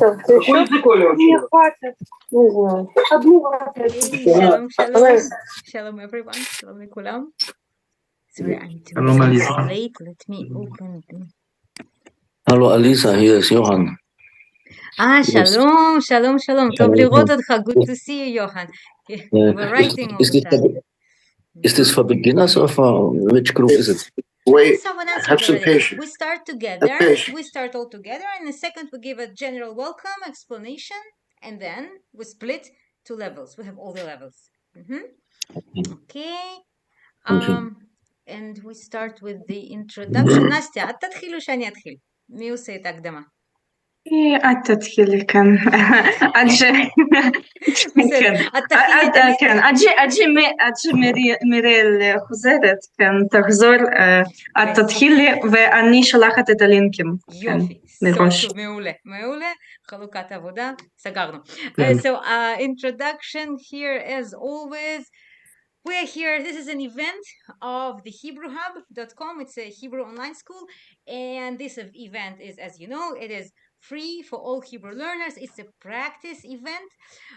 Какой язык Оля учила? Не знаю. Shalom, shalom. Shalom, everyone. Shalom, לכולם. Sorry, I'm too Shalom, Alisa. late. Let me open. Hallo Alisa, hier ist Johann. Shalom, shalom, shalom. טוב לראות אותך. Good to see you, Johan. We're writing all the time. Is this for beginners or for which group is it? Wait, Someone answered have some already. patience. We start together. Have patience. We start all together. And in a second, we give a general welcome, explanation, and then we split to levels. We have all the levels. Okay. And we start with the introduction. Nastya, את תתחיל או שאני אתחיל? מי עושה את ההקדמה? את תתחילי כאן, עד שמיראל חוזרת, תחזור, את תתחילי ואני שלחת את הלינקים. יופי, מעולה, מעולה, חלוקת עבודה, סגרנו. So introduction here as always. We're here. This is an event of the HebrewHub.com. It's a Hebrew online school, and this event is, as you know, it is free for all Hebrew learners. It's a practice event.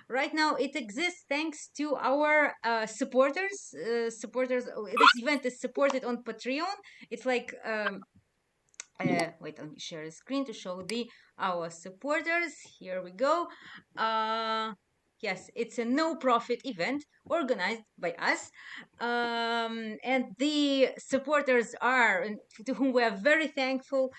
Right now, it exists thanks to our supporters. This event is supported on Patreon. It's like wait, let me share the screen to show our supporters. Here we go. Yes, it's a no-profit event organized by us, and the supporters are, to whom we are very thankful.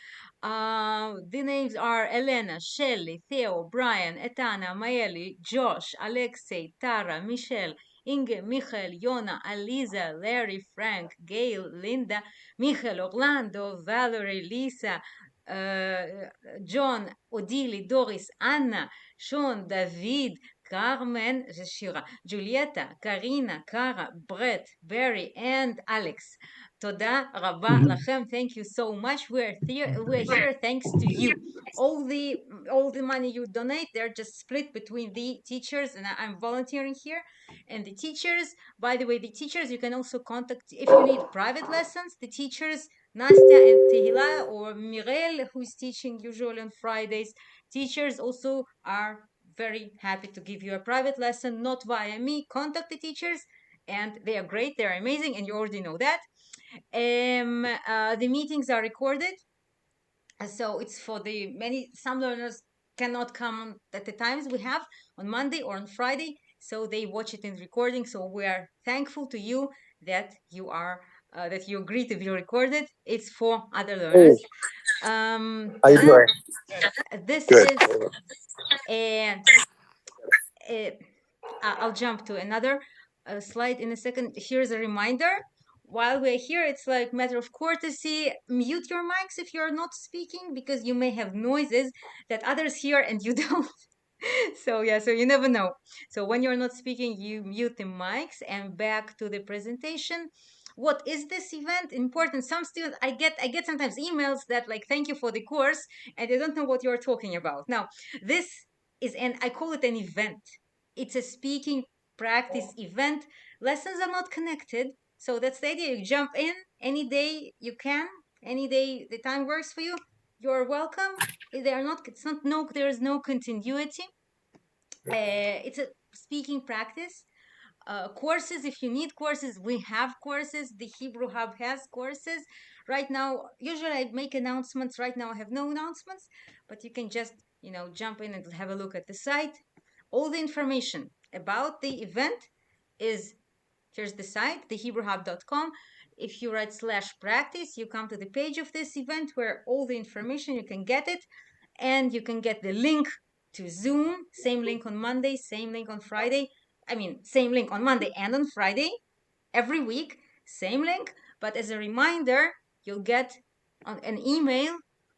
The names are Elena, Shelley, Theo, Brian, Etana, Maeli, Josh, Alexei, Tara, Michelle, Inge, Michael, Yona, Alisa, Larry, Frank, Gail, Linda, Michael, Orlando, Valerie, Lisa, John, Odili, Doris, Anna, Sean, David, Carmen, Shira, Julieta, Karina, Kara, Brett, Barry, and Alex. Toda Rabba Lachem. Thank you so much. We're here thanks to you. All the money you donate, they're just split between the teachers, and I'm volunteering here. And the teachers, by the way, you can also contact if you need private lessons. The teachers, Nastya and Tehila, or Mirel, who's teaching usually on Fridays. Teachers also are very happy to give you a private lesson, not via me. Contact the teachers, and they are great, they're amazing, and you already know that. The meetings are recorded, so it's for some learners cannot come at the times we have on Monday or on Friday, so they watch it in recording. So we are thankful to you that you agree to be recorded. It's for other learners. This is, and I'll jump to another slide in a second. Here's a reminder. While we're here, it's like matter of courtesy, mute your mics if you're not speaking, because you may have noises that others hear and you don't. So you never know. So when you're not speaking, you mute the mics. And back to the presentation. What is this event? Important. Some students, I get sometimes emails that like, thank you for the course, and they don't know what you're talking about. Now, this is I call it an event. It's a speaking practice event. Lessons are not connected. So that's the idea. You jump in any day you can, any day the time works for you. You're welcome. There is no continuity. It's a speaking practice. Courses, if you need courses, we have courses. The Hebrew Hub has courses. Right now, usually I make announcements. Right now I have no announcements, but you can just, jump in and have a look at the site. All the information about the event here's the site, thehebrewhub.com. If you write /practice, you come to the page of this event where all the information, you can get it, and you can get the link to Zoom. Same link on Monday, same link on Friday. Same link on Monday and on Friday, every week, same link. But as a reminder, you'll get an email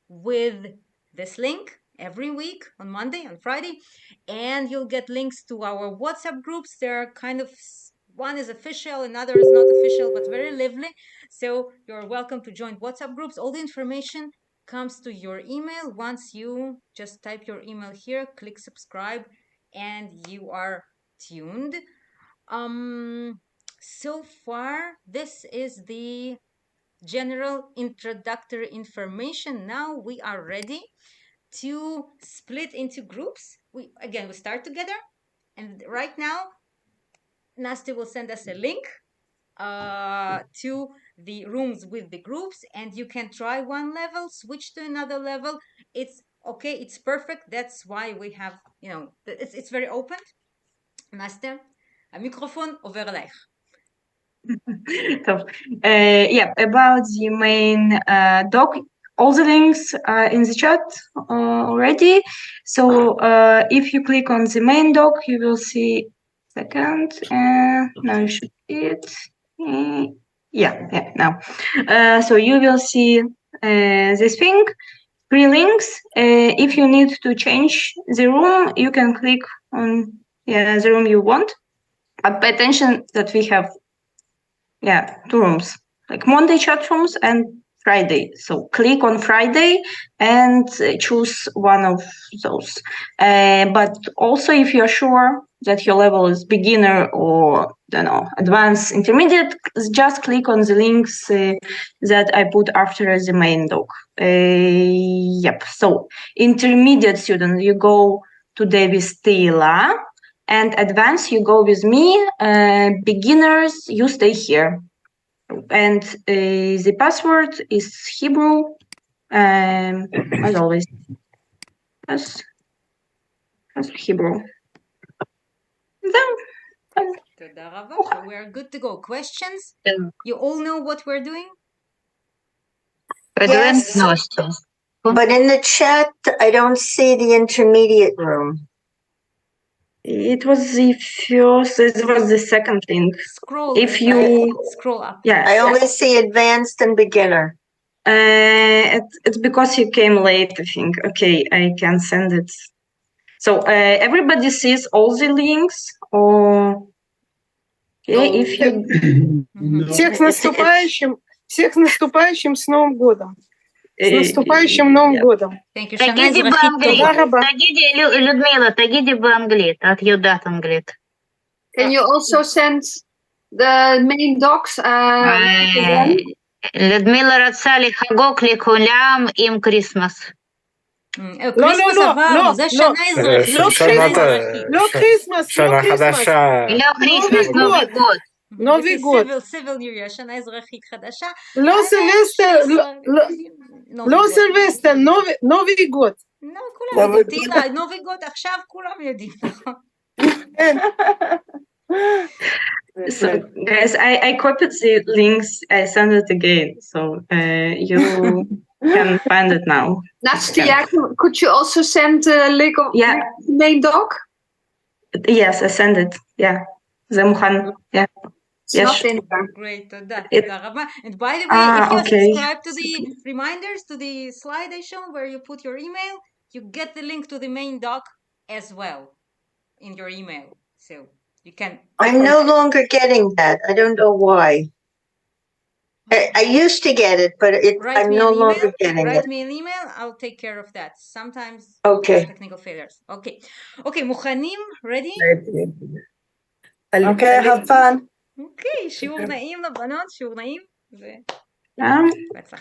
with this link every week on Monday and Friday, and you'll get links to our WhatsApp groups. They're kind of, one is official, another is not official, but very lively. So you're welcome to join WhatsApp groups. All the information comes to your email once you just type your email here, click subscribe, and you are tuned. So far, this is the general introductory information. Now we are ready to split into groups. We start together, and right now Nastya will send us a link to the rooms with the groups, and you can try one level, switch to another level. It's okay, it's perfect. That's why we have, it's very open. Nastya, המיקרופון עובר אלייך. טוב, yeah, about the main doc, all the links are in the chat already. So if you click on the main doc, you will see. Second, now you should see it. Yeah, now. So you will see this thing, 3 links. If you need to change the room, you can click on the room you want. But pay attention that we have 2 rooms, like Monday chat rooms and Friday. So click on Friday and choose one of those. But also, if you're sure that your level is beginner or advanced, intermediate, just click on the links that I put after the main doc. Yep. So intermediate student, you go today with Stila, and advanced, you go with me. Beginners, you stay here. And the password is Hebrew, as always. As Hebrew. תודה רבה. So we are good to go. Questions? You all know what we're doing? Yes, but in the chat, I don't see the intermediate room. It was the first, it was the second link. Scroll. If you scroll up. Yeah. I only see advanced and beginner. It's because you came late, I think. Okay, I can send it. So everybody sees all the links, or if you... Всех с наступающим с Новым годом. С наступающим Новым годом. Thank you. תגידי באנגלית, Людмила, תגידי באנגלית, את יודעת אנגלית. Can you also send the main docs? לדמילה רצה לחגוג לכולם עם כריסמס. כריסמס עברנו, זה שנה אזרחית. לא כריסמס, לא כריסמס, נובי גוד. נובי גוד. Civil New Year, שנה אזרחית חדשה. לא סילבסטר, נובי גוד. כולם יודעים, תהילה, נובי גוד עכשיו כולם יודעים, נכון? So, guys, I copied the links. I send it again, so you can find it now. Nastya, could you also send the link of the main doc? Yes, I send it. Yeah, זה מוכן. Yeah. It's not in there. Great, תודה רבה. And by the way, if you subscribe to the reminders, to the slide I showed where you put your email, you get the link to the main doc as well in your email. So you can. I'm no longer getting that. I don't know why. I used to get it, but I'm no longer getting it. Write me an email. I'll take care of that. Sometimes technical failures. Okay, מוכנים? Ready? Okay, have fun. Okay, שיעור נעים לבנות, שיעור נעים.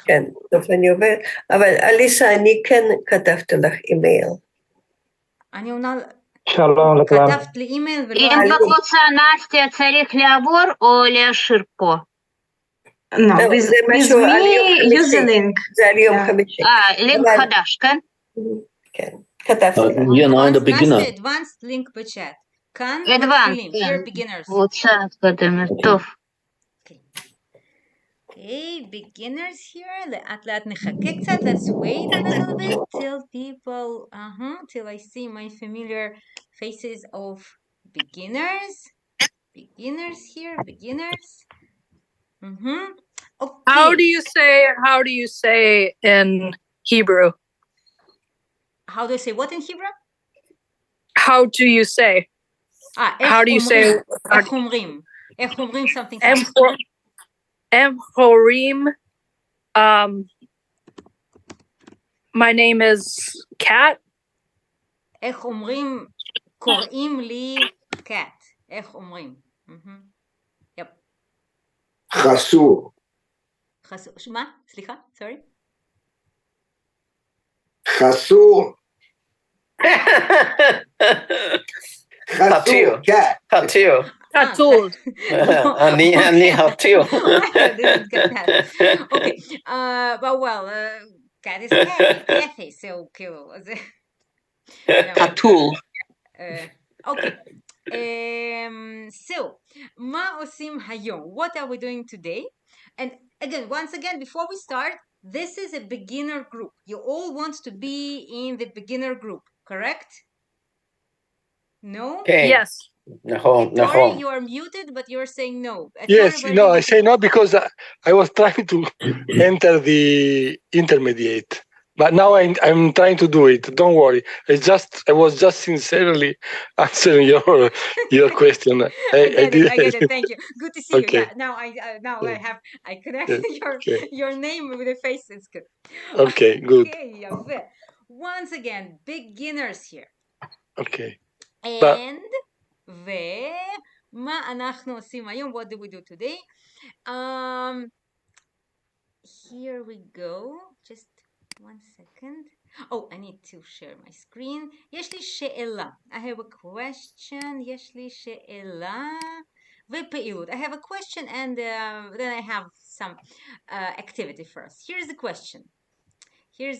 כן, טוב, אני עוברת. אבל אליסה, אני כן כתבתי לך אימייל. אני עונה... שלום לכולם. כתבת לי אימייל ולא... אם בקבוצה נסטיה צריך לעבור או להשאיר פה? No, with me, use the link. זה על יום חמישי. לינק חדש, כן? כן, כתבתי. נסטיה, advanced link בצ'אט. כאן מתחילים, here beginners. קבוצה קודמת, טוב. Okay, beginners here, לאט נחכה קצת, let's wait a little bit till people, till I see my familiar faces of beginners. Beginners here, beginners. Okay. How do you say in Hebrew? How do I say what in Hebrew? How do you say? How do you say? איך אומרים? איך אומרים something? Emhorim. My name is Kat. איך אומרים? קוראים לי Kat. איך אומרים? יפ. חסור. מה? סליחה? Sorry? חסור. Chasul, cat. Hatul. אני hatil. Didn't get that. Okay. But well, cat is Kathy, so cool. Hatul. Okay. So, מה עושים היום? What are we doing today? And again, once again, before we start, this is a beginner group. You all want to be in the beginner group, correct? No? כן. Yes. נכון, Tori, נכון. you are muted, but you're saying no. Yes, Tori, no, I say no because I was trying to enter the intermediate, but now I'm trying to do it. Don't worry. I was just sincerely answering your question. I get it. Thank you. Good to see Okay. you. Yeah, now I connected your name with the face. It's good. Okay, good. Okay, יפה. Once again, beginners here. Okay. And ומה אנחנו עושים היום? What do we do today? Here we go. Just 1 second. Oh, I need to share my screen. יש לי שאלה. I have a question. יש לי שאלה ופעילות. I have a question and then I have some activity first. Here's the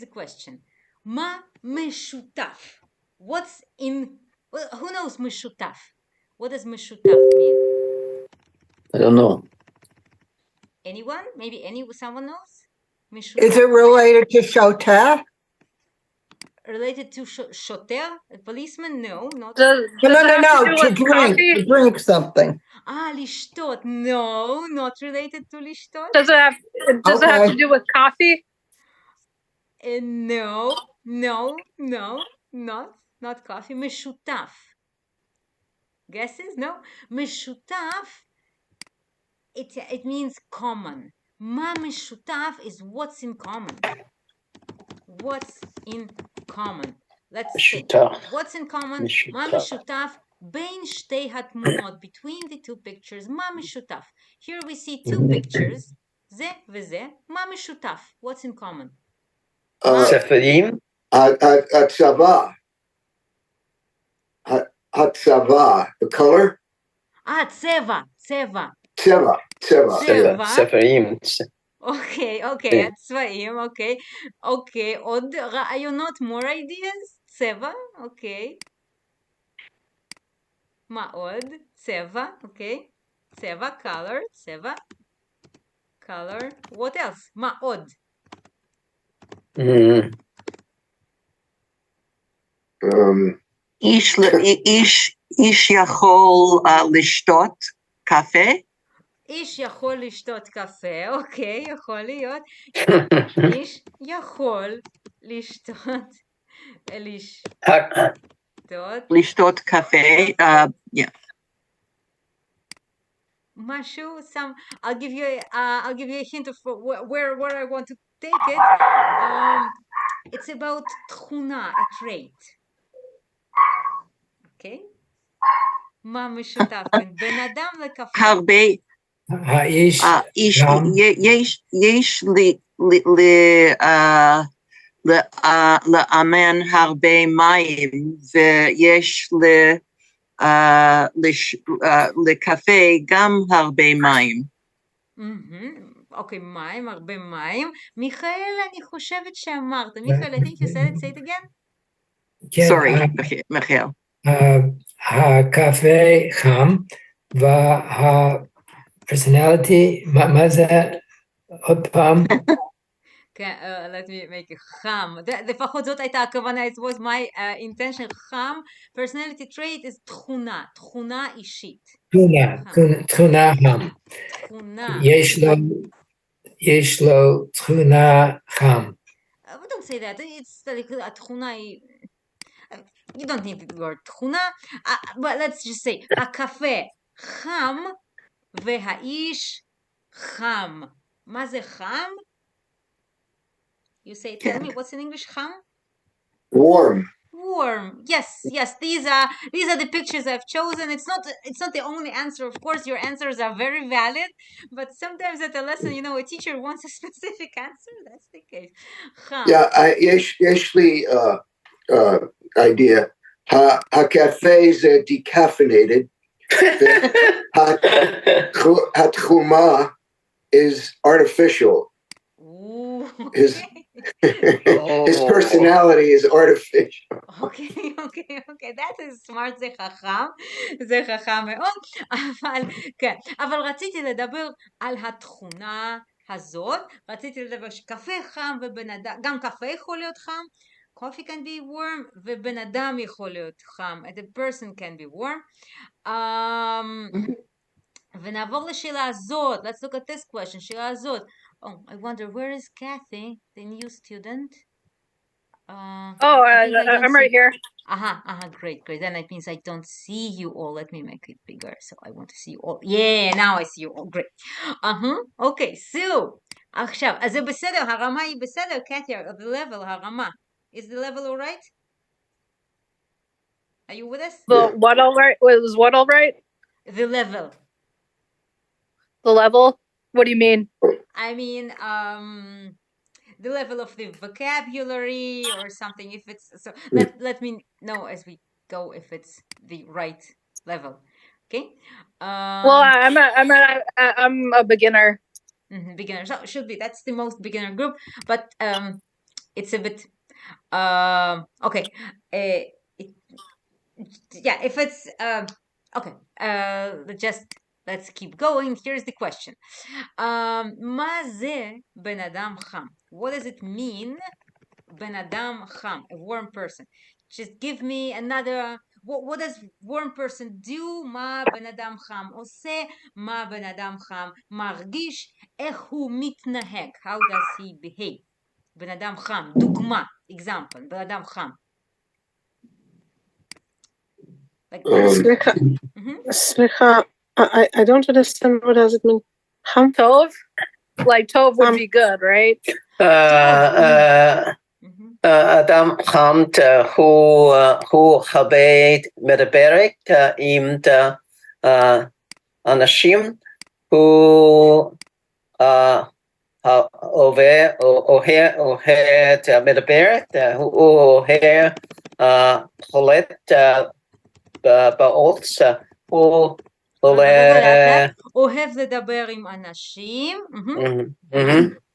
question. מה משותף? What's in... Well, who knows משותף? What does משותף mean? I don't know. Anyone? Maybe someone knows? משותף. Is it related to Shota? Related to שוטר? A policeman? No, not. No. To drink something. לשתות. No, not related to לשתות. Does it have to do with coffee? No, not coffee. משותף. Guesses? No. משותף, it means common. מה משותף is what's in common. What's in common? Let's see. What's in common? מה משותף בין שתי התמונות, between the two pictures. מה משותף? Here we see two pictures. זה וזה. מה משותף? What's in common? ספרים? הצבא. הצבא. The color? צבע. ספרים. אוקיי, הצבעים, אוקיי, עוד רעיונות, more ideas? צבע, אוקיי. מה עוד? צבע, אוקיי. צבע, color, צבע. color, what else? מה עוד? איש יכול לשתות קפה? איש יכול לשתות קפה, אוקיי, יכול להיות. איש יכול לשתות קפה, משהו, I'll give you a hint of where I want to take it. It's about תכונה, a trait. אוקיי? מה משותף בין בן אדם לקפה? הרבה. יש לאמן הרבה מים ויש לקפה גם הרבה מים. אוקיי, מים, הרבה מים. מיכאל, אני חושבת שאמרת. מיכאל, I think you said it. Say it again. Sorry, מיכאל. הקפה חם והפרסונליטי, מה זה עוד פעם? כן, let me make it חם. לפחות זאת הייתה הכוונה, it was my intention, חם. Personality trait is תכונה אישית. תכונה חם. יש לו תכונה חם. We don't say that, it's like התכונה היא... You don't need the word תכונה, but let's just say, הקפה חם והאיש חם. מה זה חם? You say, tell me, what's in English, חם? Warm. Yes. These are the pictures I've chosen. It's not the only answer. Of course, your answers are very valid, but sometimes at a lesson, a teacher wants a specific answer. That's the case. Yeah, יש לי idea. Cafe is decaffeinated. Hatchuma is artificial. Ooh, His okay. his personality is artificial. אוקיי, that is smart, זה חכם מאוד, כן, אבל רציתי לדבר על התכונה הזאת, רציתי לדבר שקפה חם ובן אדם, גם קפה יכול להיות חם, coffee can be warm, ובן אדם יכול להיות חם, the person can be warm. ונעבור לשאלה הזאת, let's look at this question, שאלה הזאת. Oh, I wonder, where is Kathy, the new student? I'm right here. Great. Then it means I don't see you all. Let me make it bigger. So I want to see you all. Yeah, now I see you all. Great. Okay, so עכשיו, אז זה בסדר, הרמה היא בסדר, קטיה, the level, הרמה. Is the level all right? Are you with us? What all right? Was what all right? The level. The level? What do you mean? I mean, the level of the vocabulary or something. If it's so, let me know as we go if it's the right level. Okay. Well, I'm a beginner. Beginner. So it should be. That's the most beginner group, but it's a bit okay. Yeah. If it's okay. Let's keep going. Here's the question. מה זה בן אדם חם? What does it mean, בן אדם חם, a warm person? Just give me another, what does warm person do? מה בן אדם חם עושה? מה בן אדם חם מרגיש? איך הוא מתנהג? How does he behave? בן אדם חם, דוגמה, example, בן אדם חם. סליחה, I don't understand what does it mean. Ham? Tov? Like Tov would be good, right? אדם חם הוא הרבה מדברת עם אנשים, הוא אוהב מדברת, הוא אוהב חולט בעוץ, הוא אוהב לדבר עם אנשים.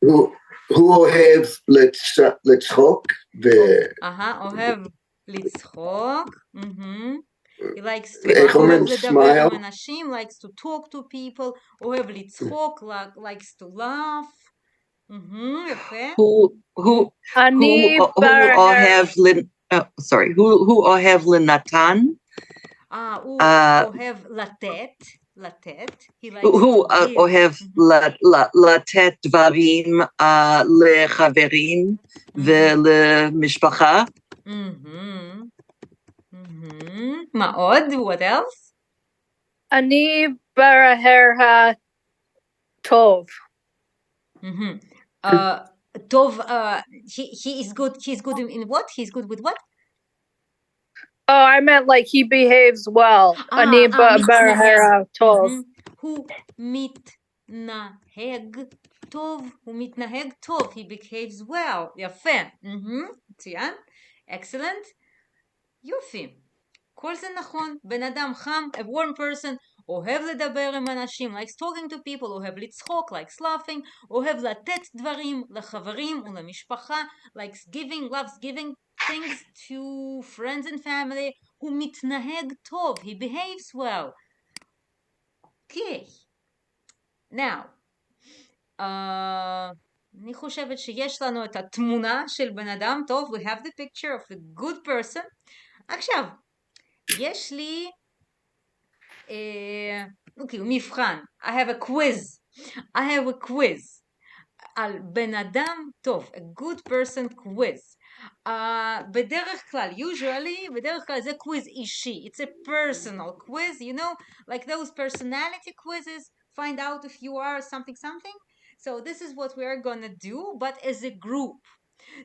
הוא אוהב לצחוק. אוהב לצחוק. He likes to אוהב לדבר עם אנשים, likes to talk to people, אוהב לצחוק, likes to laugh. יפה. הוא אוהב לנתן. הוא אוהב לתת. הוא אוהב לתת דברים לחברים ולמשפחה. מה עוד? What else? אני ברהר טוב. טוב, he is good. He's good in what? He's good with what? Oh, I meant like he behaves well. אני ברהר טוב. הוא מתנהג טוב. הוא מתנהג טוב. He behaves well. יפה. מצוין. Excellent. יופי. כל זה נכון. בן אדם חם, a warm person, אוהב לדבר עם אנשים, likes talking to people, אוהב לצחוק, likes laughing, אוהב לתת דברים לחברים ולמשפחה, likes giving, loves giving things to friends and family, הוא מתנהג טוב, he behaves well. Okay. Now, אני חושבת שיש לנו את התמונה של בן אדם טוב, we have the picture of a good person. עכשיו, יש לי מבחן. I have a quiz על בן אדם טוב, a good person quiz. בדרך כלל, בדרך כלל זה quiz אישי. It's a personal quiz, you know, like those personality quizzes, find out if you are something. So this is what we are gonna do, but as a group.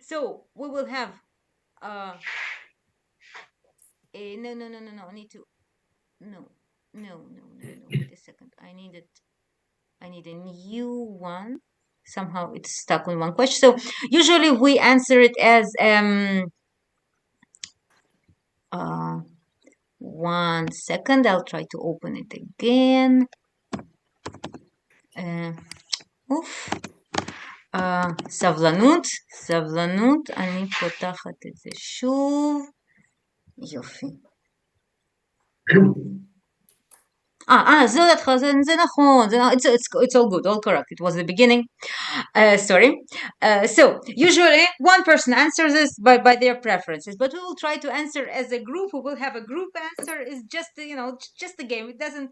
So we will have no, I need to no, wait a second. I need a new one. Somehow it's stuck on one question. So usually we answer it as 1 second, I'll try to open it again. סבלנות, אני פותחת את זה שוב. יופי. זה נכון, it's all good, all correct. It was the beginning. Sorry. So usually one person answers this by their preferences, but we will try to answer as a group. We will have a group answer. It's just just a game. It doesn't.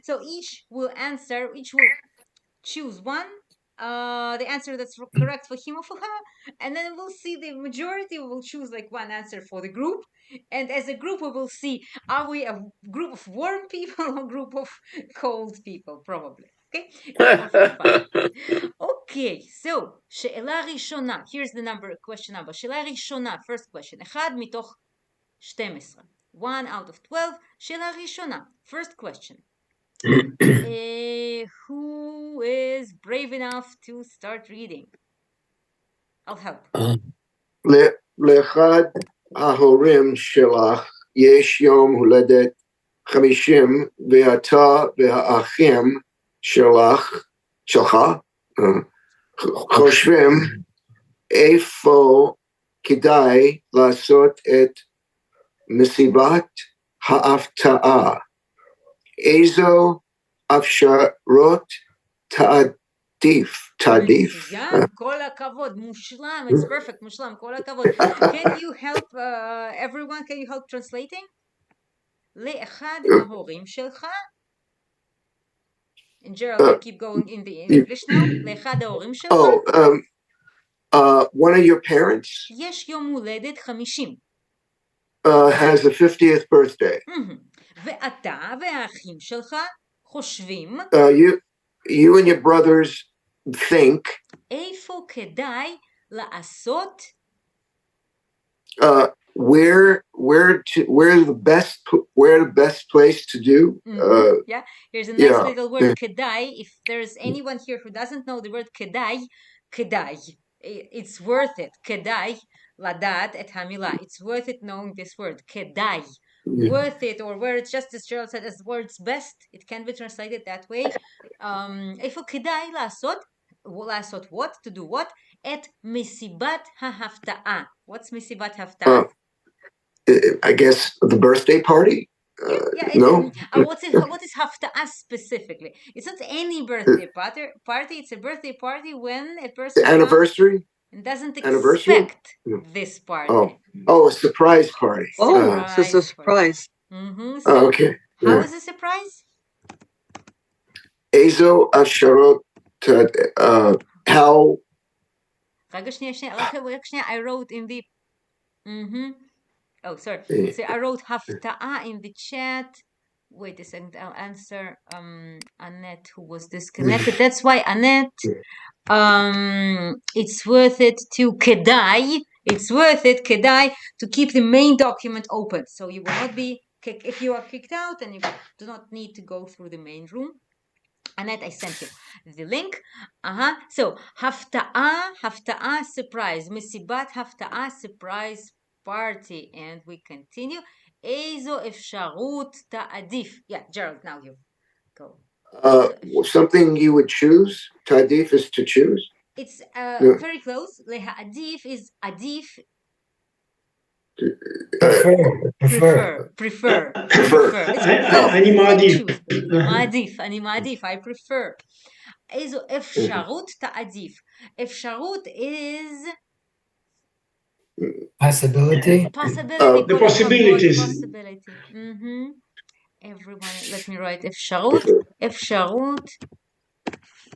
So each will choose one. The answer that's correct for him or for her, and then we'll see the majority will choose like one answer for the group, and as a group we will see, are we a group of warm people or a group of cold people, probably. Okay. Okay, so שאלה ראשונה, here's the question number. שאלה ראשונה, first question, 1 מתוך 12, 1 out of 12. שאלה ראשונה, first question. Who is brave enough to start reading? I'll help. לאחד ההורים שלך יש יום הולדת 50 ואתה והאחים שלך חושבים איפה כדאי לעשות את מסיבת ההפתעה. איזו אפשרות תעדיף? כל הכבוד, מושלם, it's perfect, מושלם, כל הכבוד. Can you help everyone, can you help translating? לאחד ההורים שלך, and Gerald, you keep going in the English now. לאחד ההורים שלך. One of your parents יש יום הולדת 50. Has a 50th birthday. ואתה והאחים שלך חושבים. You and your brothers think. איפה כדאי לעשות? Where the best place to do? Yeah, here's a nice little word, כדאי. If there's anyone here who doesn't know the word כדאי, it's worth it. כדאי לדעת את המילה. It's worth it knowing this word, כדאי. Worth it, or where it's just as Gerald said, as words best, it can be translated that way. איפה כדאי לעשות what? To do what? את מסיבת ההפתעה. What's מסיבת ההפתעה? I guess the birthday party? No? What is hafta'a specifically? It's not any birthday party. It's a birthday party when a person the anniversary and doesn't expect this party. Oh, a surprise party. It's a surprise. So okay. How is a surprise? Ezo asharot how? I wrote in the. Oh, sorry. So I wrote hafta'a in the chat. Wait a second. I'll answer Annette, who was disconnected. That's why Annette. It's worth it to kedai. It's worth it kedai to keep the main document open, so you will not be kicked if you are kicked out, and you do not need to go through the main room. Annette, I sent you the link. So hafta'a surprise, misibat hafta'a surprise party, and we continue. Eizo efsharut ta'adif. Yeah, Gerald, now you go. Something you would choose. Ta'adif is to choose. It's very close. Leha'adif is adif. Prefer. אני מעדיף. מעדיף. I prefer. איזו אפשרות תעדיף. אפשרות is possibility. The possibilities. Possibility. Everyone, let me write אפשרות,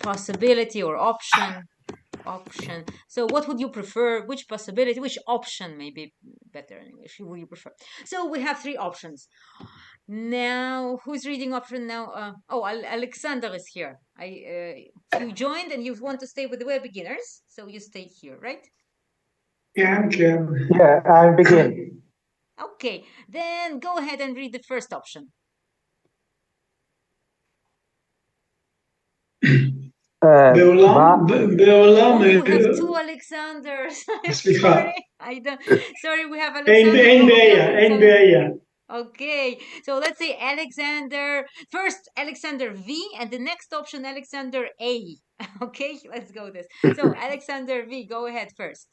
possibility or option. So what would you prefer? Which possibility, which option may be better in English? Who would you prefer? So we have 3 options. Now, who's reading option now? Alexander is here. You joined and you want to stay with the web beginners, so you stay here, right? Yeah, I begin. Okay, then go ahead and read the first option. בעולם, Oh, we have two Alexanders. I'm sorry. Sorry, we have Alexander. אין בעיה. Okay, so let's say Alexander, first Alexander V, and the next option Alexander A. Okay, let's go this. So Alexander V, go ahead first.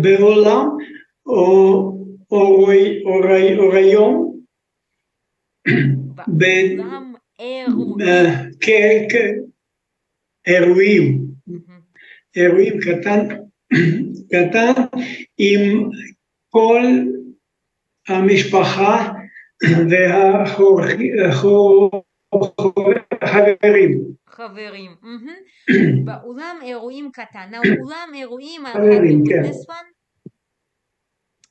בעולם או רעיון, בעולם אירועים קטן עם כל המשפחה חברים. באולם אירועים קטן. Now, אולם אירועים, I'll help you with this one.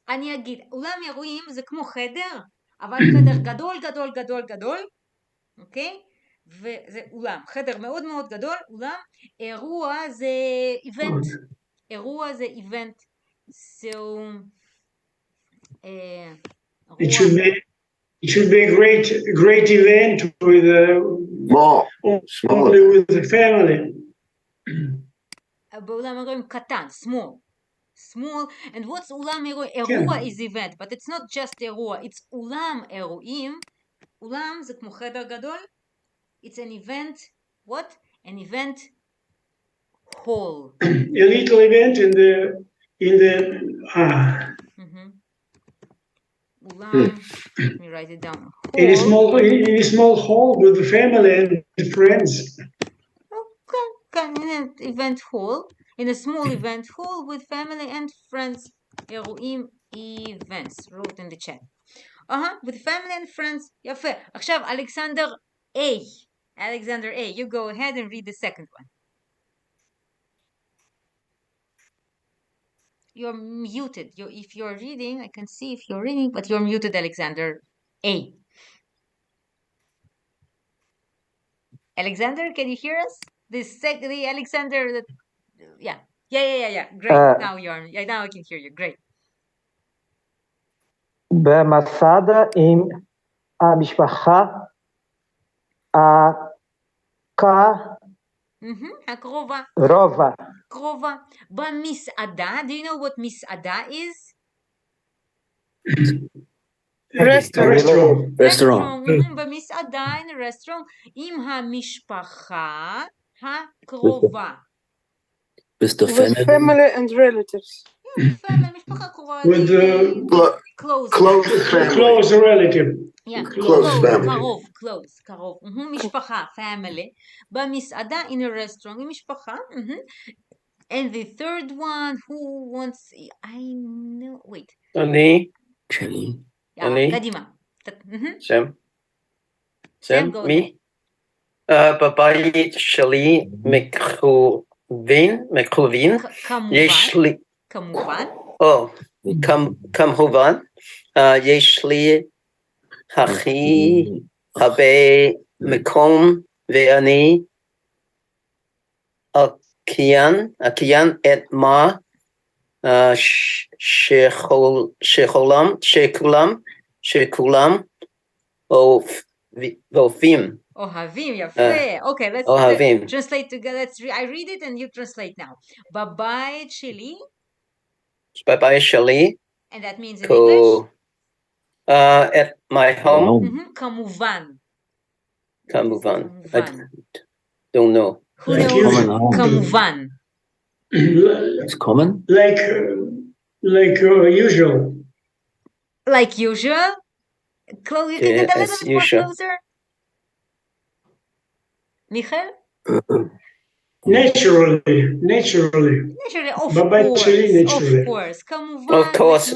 אני אגיד, אולם אירועים זה כמו חדר, אבל חדר גדול, אוקיי? וזה אולם, חדר מאוד מאוד גדול, אולם. אירוע זה איבנט. So, It should be a great event with the family. באולם אירועים קטן, small, and what's אולם אירועים? אירוע is event, but it's not just אירוע, it's אולם אירועים. אולם זה כמו חדר גדול. It's an event. What? An event hall. A little event in the Let me write it down. In a small hall with the family and friends. Okay, in an event hall, in a small event hall with family and friends. אירועים events. Wrote in the chat. With family and friends. יפה. עכשיו Alexander A. Alexander A. You go ahead and read the second one. You're muted. If you're reading, I can see if you're reading, but you're muted, Alexander A. Alexander, can you hear us? The Alexander that, yeah. Great. Now I can hear you. Great. במסעד עם המשפחה הקרובה. קרובה. במסעדה, do you know what מסעדה is? Restaurant. במסעדה, in a restaurant, עם המשפחה הקרובה. With family and relatives. משפחה קרובה. With close relative. Yeah, close family. קרוב. משפחה, family. במסעדה, in a restaurant, עם משפחה. And the third one, who wants, I know, wait. אני. קדימה. שם, מי? בבית שלי מכוון. יש לי. כמובן. יש לי הכי הרבה מקום ואני אקיין את מה שכולם אוהבים. יפה. Okay, let's translate together. I read it and you translate now. בבית שלי. And that means in English? At my home. כמובן. I don't know. Who knows? כמובן. It's common? Like usual. Like usual? You can get a little bit more closer? Michael? Naturally. Of course. כמובן. Of course.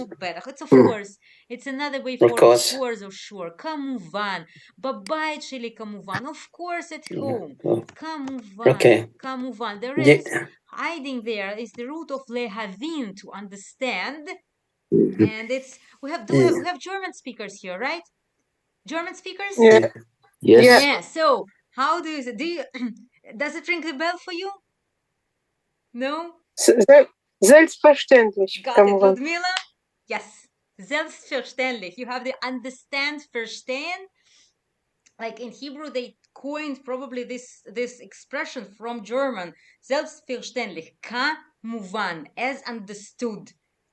It's of course. It's another way for of course or sure. כמובן. בבית שלי כמובן. Of course at home. כמובן. Okay. כמובן. There is hiding there is the root of להבין, to understand. And it's we have German speakers here, right? German speakers? Yeah. Yes. Yeah. So how do you does it ring a bell for you? No? Selbstverständlich. Got it, Ludmila? Yes. Selbstverständlich. You have the understand, verstehen. like in Hebrew, they coined probably this expression from German, selbstverständlich, כמובן, as understood.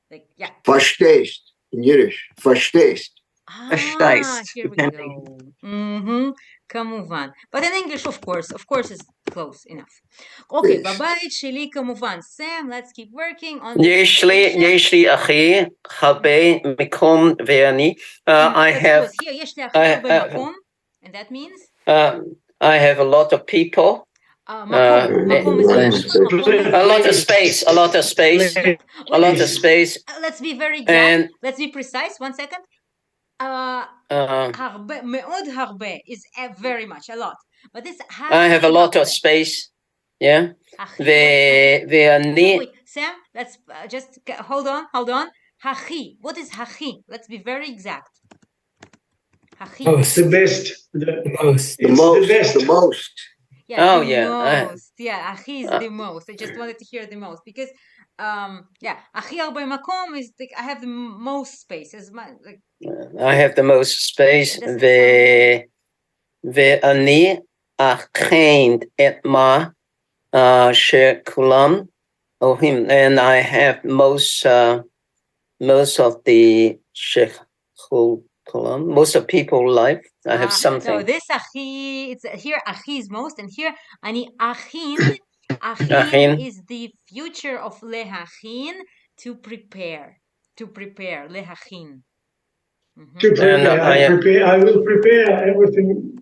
Like, yeah. Verstehst in Yiddish. Verstehst. Here we go. כמובן. But in English, of course, is close enough. Okay, בבית שלי כמובן. Sam, let's keep working on the יש לי אחי הרבה מקום ואני. I have. Here, יש לי אחי הרבה מקום, and that means? I have a lot of people. מקום is a lot of space. A lot of space. A lot of space. Let's be very exact. Let's be precise. 1 second. הרבה, מאוד הרבה is very much, a lot. But this I have a lot of space. Yeah. Wait, Sam, let's just hold on. הכי. What is הכי? Let's be very exact. הכי. The best. The most. The most. Yeah, most. Yeah, הכי is the most. I just wanted to hear the most because הכי הרבה מקום is like I have the most space. Like, I have the most space. ואני אכן את מה שכולם אוהבים, and I have most of the most of people like. I have something. No, this הכי, it's here הכי is most, and here אני אכין. Achin is the future of lehachin, to prepare, lehachin. To prepare, I will prepare everything.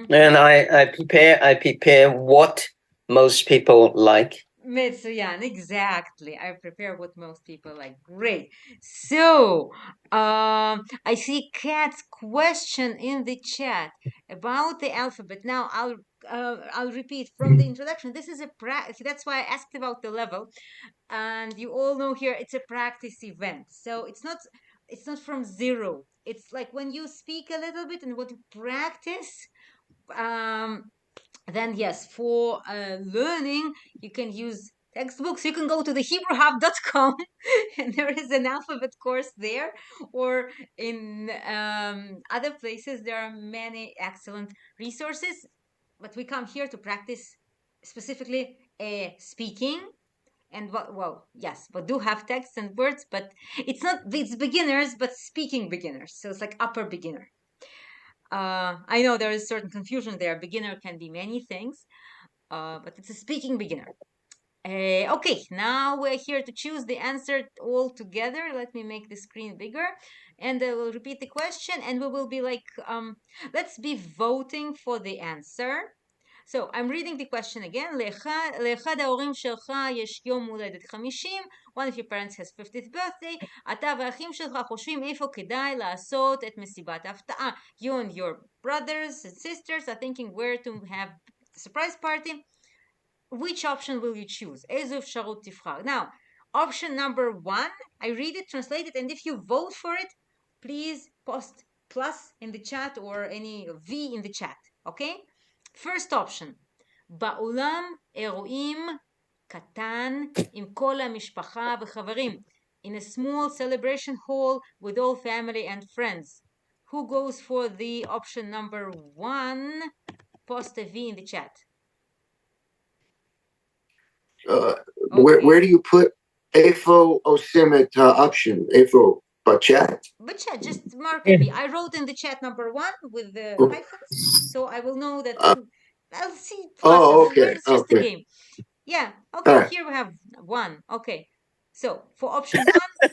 And I prepare what most people like. Metsuyan, exactly. I prepare what most people like. Great. So, I see Kat's question in the chat about the alphabet. Now, I'll repeat from the introduction. This is that's why I asked about the level, and you all know here it's a practice event. So it's not from zero. It's like when you speak a little bit and what you practice. Then yes, for learning, you can use textbooks. You can go to the HebrewHub.com and there is an alphabet course there, or in other places there are many excellent resources, but we come here to practice specifically speaking. And yes, but do have text and words, but it's beginners, but speaking beginners, so it's like upper beginner. I know there is certain confusion there. Beginner can be many things, but it's a speaking beginner. Okay, now we're here to choose the answer all together. Let me make the screen bigger, and I will repeat the question, and we will be like, let's be voting for the answer. So I'm reading the question again. לאחד ההורים שלך יש יום הולדת 50. One of your parents has 50th birthday. אתה והאחים שלך חושבים איפה כדאי לעשות את מסיבת ההפתעה. You and your brothers and sisters are thinking where to have the surprise party. Which option will you choose? איזו אפשרות תבחר? Now, option number 1, I read it, translate it, and if you vote for it, please post plus in the chat or any V in the chat, okay? First option, באולם אירועים קטן עם כל המשפחה וחברים. In a small celebration hall with all family and friends. Who goes for the option number 1? Post a V in the chat. Where do you put Afo Osimet option? Afo chat? But chat, just mark a V. I wrote in the chat number 1 with the hyphens, so I will know that I'll see. Okay. It's just a game. Yeah. Okay. Here we have 1. Okay. So for option 1,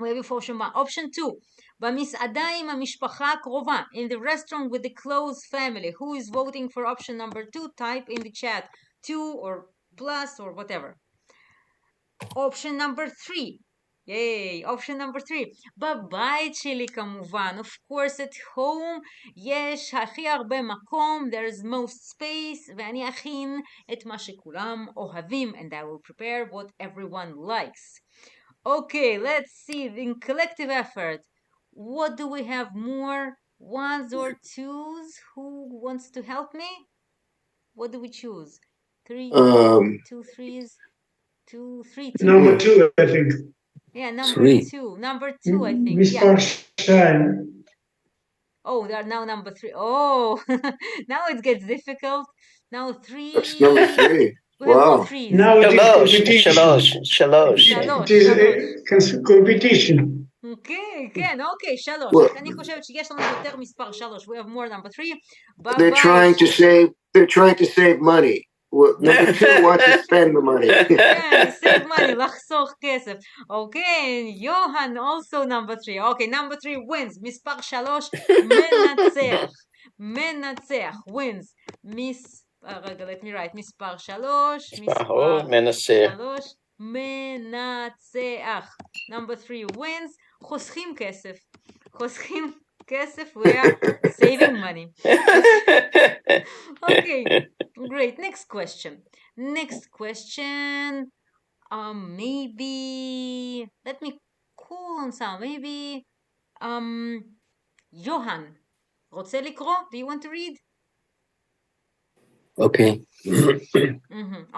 we have for option 1. Option 2. במסעדה עם המשפחה הקרובה. In the restaurant with the close family. Who is voting for option number 2? Type in the chat 2 or plus or whatever. Option number 3. Yay, option number 3. בבית שלי כמובן. Of course at home יש הכי הרבה מקום. There's most space. ואני אכין את מה שכולם אוהבים. And I will prepare what everyone likes. Okay, let's see. In collective effort, what do we have more? Ones or twos? Who wants to help me? What do we choose? 3, 2 threes, 2, 3, 2. Number 2, I think. Yeah, number 2. Number 2, I think. Mr. Stein. Oh, they are now number 3. Oh, now it gets difficult. Now 3. That's number 3. We have all Wow. 3s. Now it is competition. Shalosh. It is competition. כן, כן, אוקיי, 3. Well, אני חושבת שיש לנו יותר מספר 3. We have more number 3. they're trying to save money. Well, number 2 wants to spend the money. כן, save money, לחסוך כסף. אוקיי, יוהן also number 3. אוקיי, number 3 wins. מספר 3 מנצח. מנצח, wins. רגע, let me write. מספר 3. מספר 3 מנצח. Number 3 wins. חוסכים כסף. חוסכים כסף. We are saving money. Okay, great. Next question. Maybe let me call on some. Maybe Johan. רוצה לקרוא? Do you want to read? Okay.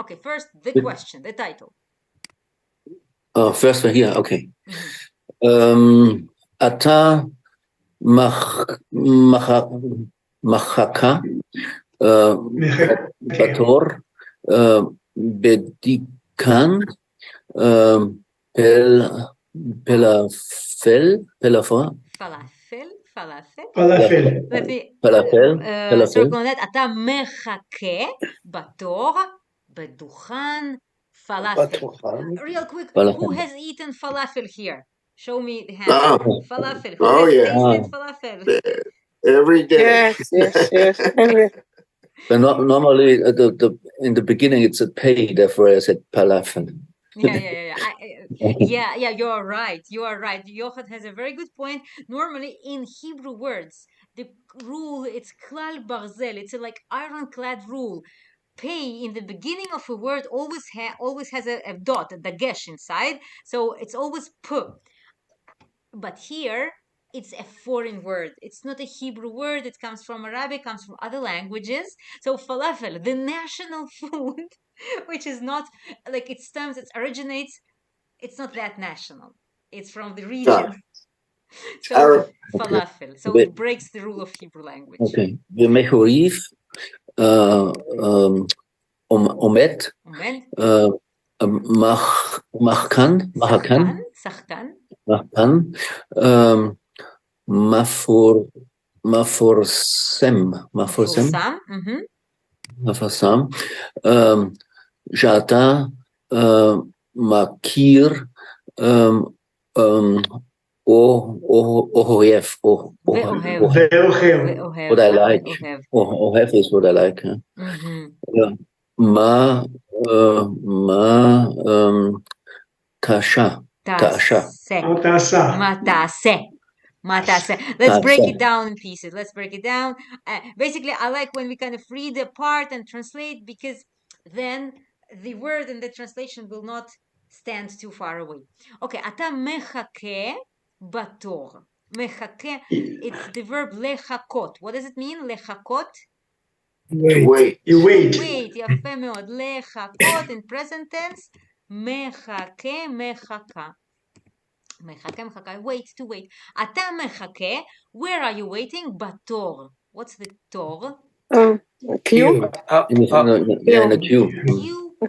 Okay, first the question, the title. First here, okay. אתה מחכה בתור בדיקן פלאפל. circle that. אתה מחכה בתור בדוכן פלאפל. Real quick, who has eaten falafel here? Show me the hand. Falafel. Who has tasted falafel? Every day. Yes. But normally, in the beginning, it's a pay. Therefore, I said falafel. Yeah. You're right. Yochad has a very good point. Normally, in Hebrew words, the rule, it's klal barzel. It's a like ironclad rule. Pay in the beginning of a word always has a dot, a dagesh inside. So it's always p. But here, it's a foreign word. It's not a Hebrew word. It comes from Arabic, comes from other languages. So falafel, the national food, which is not like it stems, it originates, it's not that national. It's from the region. So falafel. So it breaks the rule of Hebrew language. Okay. ומחוריף עומד מחכן מפורסם שאתה מכיר אוהב. What I like. Ohev is what I like. מה תעשה. Let's break it down in pieces. Basically, I like when we kind of read the part and translate, because then the word and the translation will not stand too far away. Okay, אתה מחכה בתור. מחכה, it's the verb לחכות. What does it mean? לחכות? Wait. Wait, יפה מאוד. לחכות in present tense. מחכה, מחכה. Wait, to wait. אתה מחכה, where are you waiting? בתור. What's the תור? Queue. In a queue.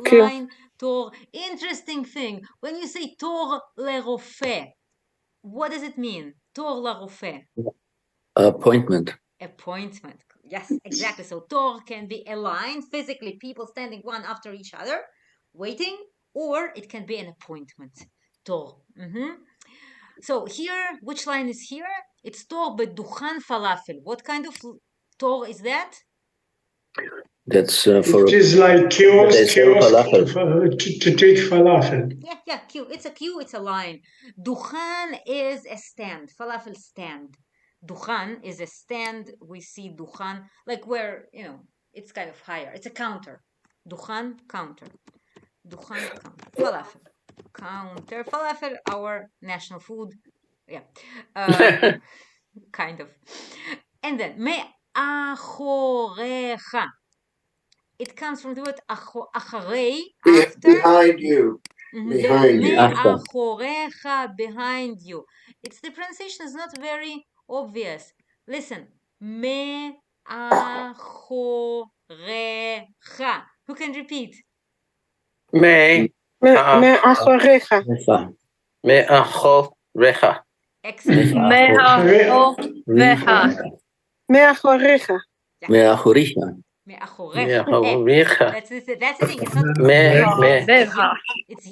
Queue line, תור. Interesting thing. When you say תור לרופא, what does it mean? תור לרופא. Appointment. Yes, exactly. So תור can be a line, physically people standing one after each other, waiting, or it can be an appointment. תור. So here, which line is here? It's תור בדוכן פלאפל. What kind of תור is that? That's for. It is like kiosk to take falafel. Yeah, queue. It's a queue. It's a line. Duchan is a stand. Falafel stand. Duchan is a stand. We see duchan like where it's kind of higher. It's a counter. Duchan counter. Duchan counter. Falafel counter. Falafel, our national food. Yeah, kind of. And then מאחוריך. It comes from the word אחרי, after. Behind you. Behind you. מאחוריך, behind you. The pronunciation is not very obvious. Listen. מאחוריך. Who can repeat? מאחוריך. מאחוריך. Excellent. מאחוריך. מאחוריך. מאחוריך. That's the thing. It's not it's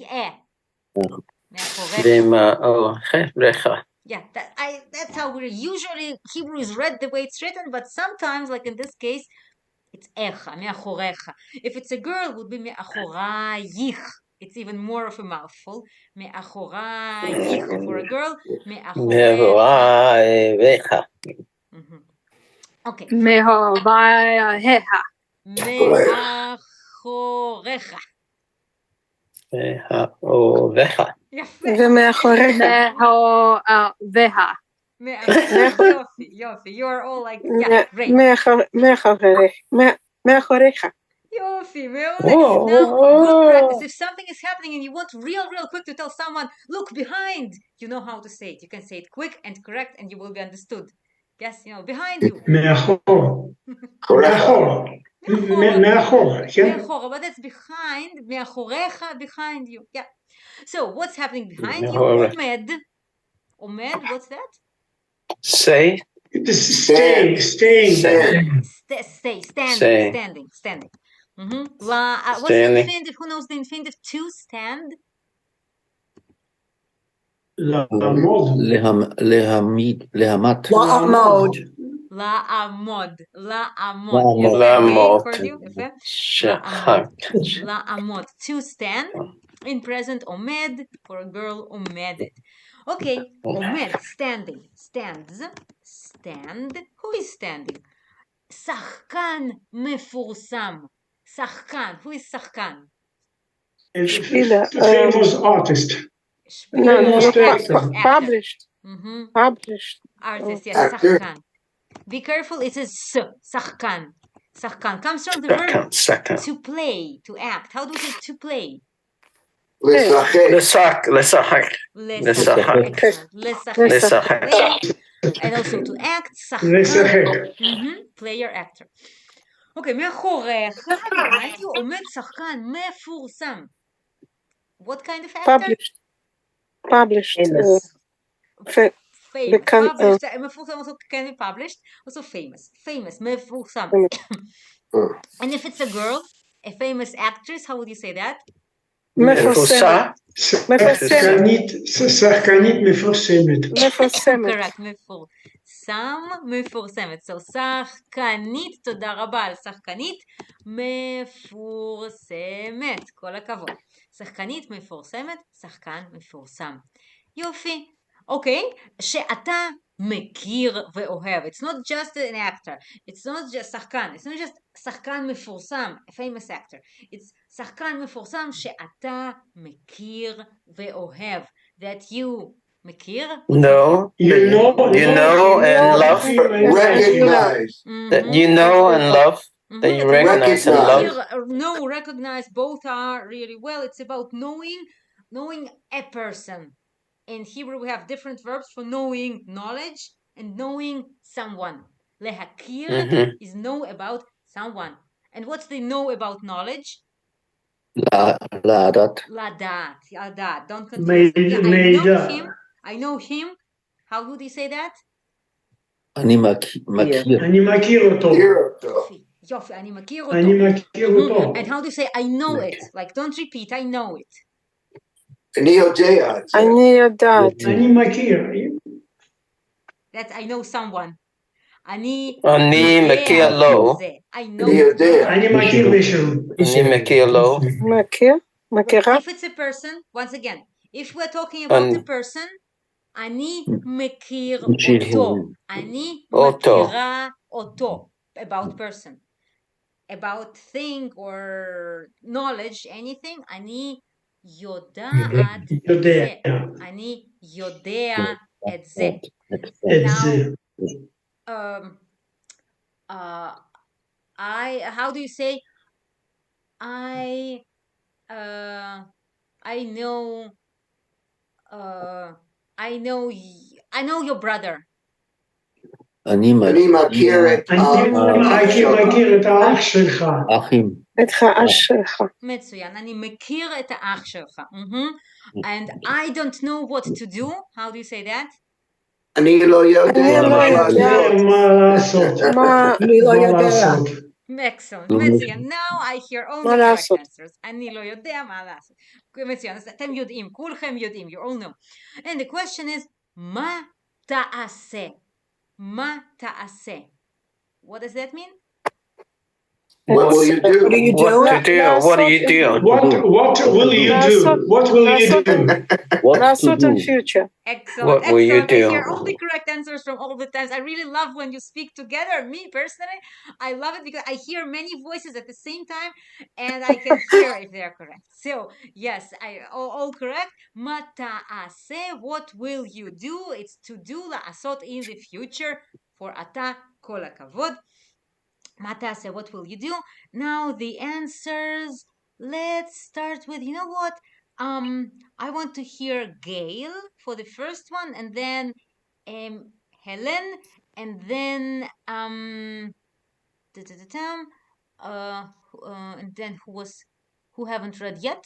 מאחוריך. Yeah, that's how we're usually Hebrew is read the way it's written, but sometimes, like in this case, it's echa, me'achorecha. If it's a girl, it would be me'achorayich. It's even more of a mouthful. Me'achorayich. For a girl, me'achorecha. Okay. Mehovaheha. Me'achorecha. מאחוריך. ומאחוריך. Mehoveha. Yofi. You're all like, yeah, great. מאחוריך. Yofi, now, good practice. If something is happening and you want real quick to tell someone, look behind, you know how to say it. You can say it quick and correct and you will be understood. Yes, behind you. מאחור, but that's behind, מאחוריך, behind you. Yeah. So what's happening behind you? Omed, what's that? Stay. staying. Standing. What's the infinitive? Who knows the infinitive to stand? להמת. לעמוד. לעמוד. To stand. In present, omed. For a girl, omedet. Okay, omed, standing. Stands. Stand. Who is standing? שחקן מפורסם. שחקן. Who is שחקן? Famous artist. Published. Artist, yes, שחקן. Be careful, it says שחקן. שחקן comes from the verb to play, to act. How do we say to play? לשחק. And also to act, שחקן. Player, actor. Okay, מאחוריך, behind you, עומד שחקן מפורסם. What kind of actor? Published. Famous. מפורסם also can be published. Also famous. מפורסם. And if it's a girl, a famous actress, how would you say that? שחקנית מפורסמת. Correct, מפורסמת. So, שחקנית, תודה רבה על שחקנית מפורסמת. כל הכבוד. שחקנית מפורסמת, שחקן מפורסם. יופי. אוקיי, שאתה מכיר ואוהב. It's not just an actor. It's not just שחקן. It's not just שחקן מפורסם, a famous actor. It's שחקן מפורסם שאתה מכיר ואוהב. That you מכיר? No. You know and love. Recognize. That you know and love. That you recognize and love. No, recognize, both are really well. It's about knowing a person. In Hebrew, we have different verbs for knowing knowledge and knowing someone. Lehakir is know about someone. And what's the know about knowledge? Ladat. Don't confuse. I know him. How would you say that? אני מכיר אותו. יופי, אני מכיר אותו. And how do you say I know it? Like, don't repeat, I know it. אני יודעת. אני מכיר. That's I know someone. אני מכיר לו. אני מכיר מישהו. אני מכיר לו. מכירה? If it's a person, once again, if we're talking about a person, אני מכיר אותו. אני מכירה אותו. About person. About thing or knowledge, anything, אני יודעת את זה. אני יודע את זה. Now, how do you say I know your brother. אני מכיר את האח שלך. את האח שלך. מצוין, אני מכיר את האח שלך. And I don't know what to do. How do you say that? אני לא יודע מה לעשות. אני לא יודע. Excellent, מצוין. Now I hear only correct answers. אני לא יודע מה לעשות. מצוין, אז אתם יודעים, כולכם יודעים, you all know. And the question is, מה תעשה? מה תעשה? What does that mean? What will you do? What do you do? What do you do? What will you do? What will you do? לעשות in future. Excellent. What will you do? I hear all the correct answers from all the times. I really love when you speak together. Me personally, I love it because I hear many voices at the same time and I can hear if they're correct. So yes, all correct. מה תעשה? What will you do? It's to do, לעשות in the future. For אתה, כל הכבוד. מה תעשה? What will you do? Now the answers. Let's start with, you know what? I want to hear Gail for the first one, and then Helen, and then and then who haven't read yet?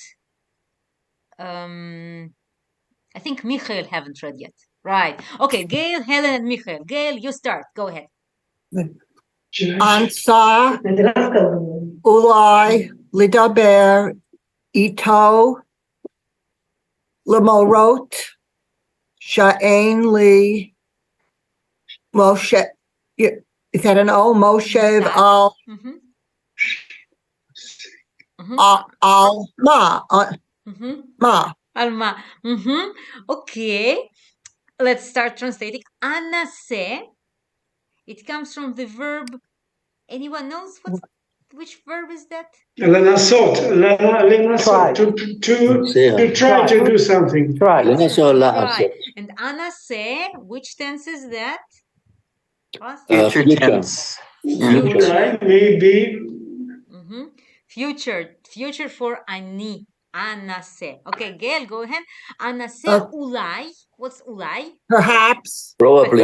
I think Michael haven't read yet. Right. Okay, Gail, Helen, and Michael. Gail, you start. Go ahead. אנסה אולי לדבר איתו למרות שאין לי משה, is that an O? מושב על מה? מה? על מה? Okay. Let's start translating. אנסה. It comes from the verb. Anyone knows which verb is that? לנסות, to try to do something. Try. And אנסה, which tense is that? Future tense. Maybe. Future for אני. אנסה. Okay, Gail, go ahead. אנסה אולי. What's אולי? Perhaps. Probably.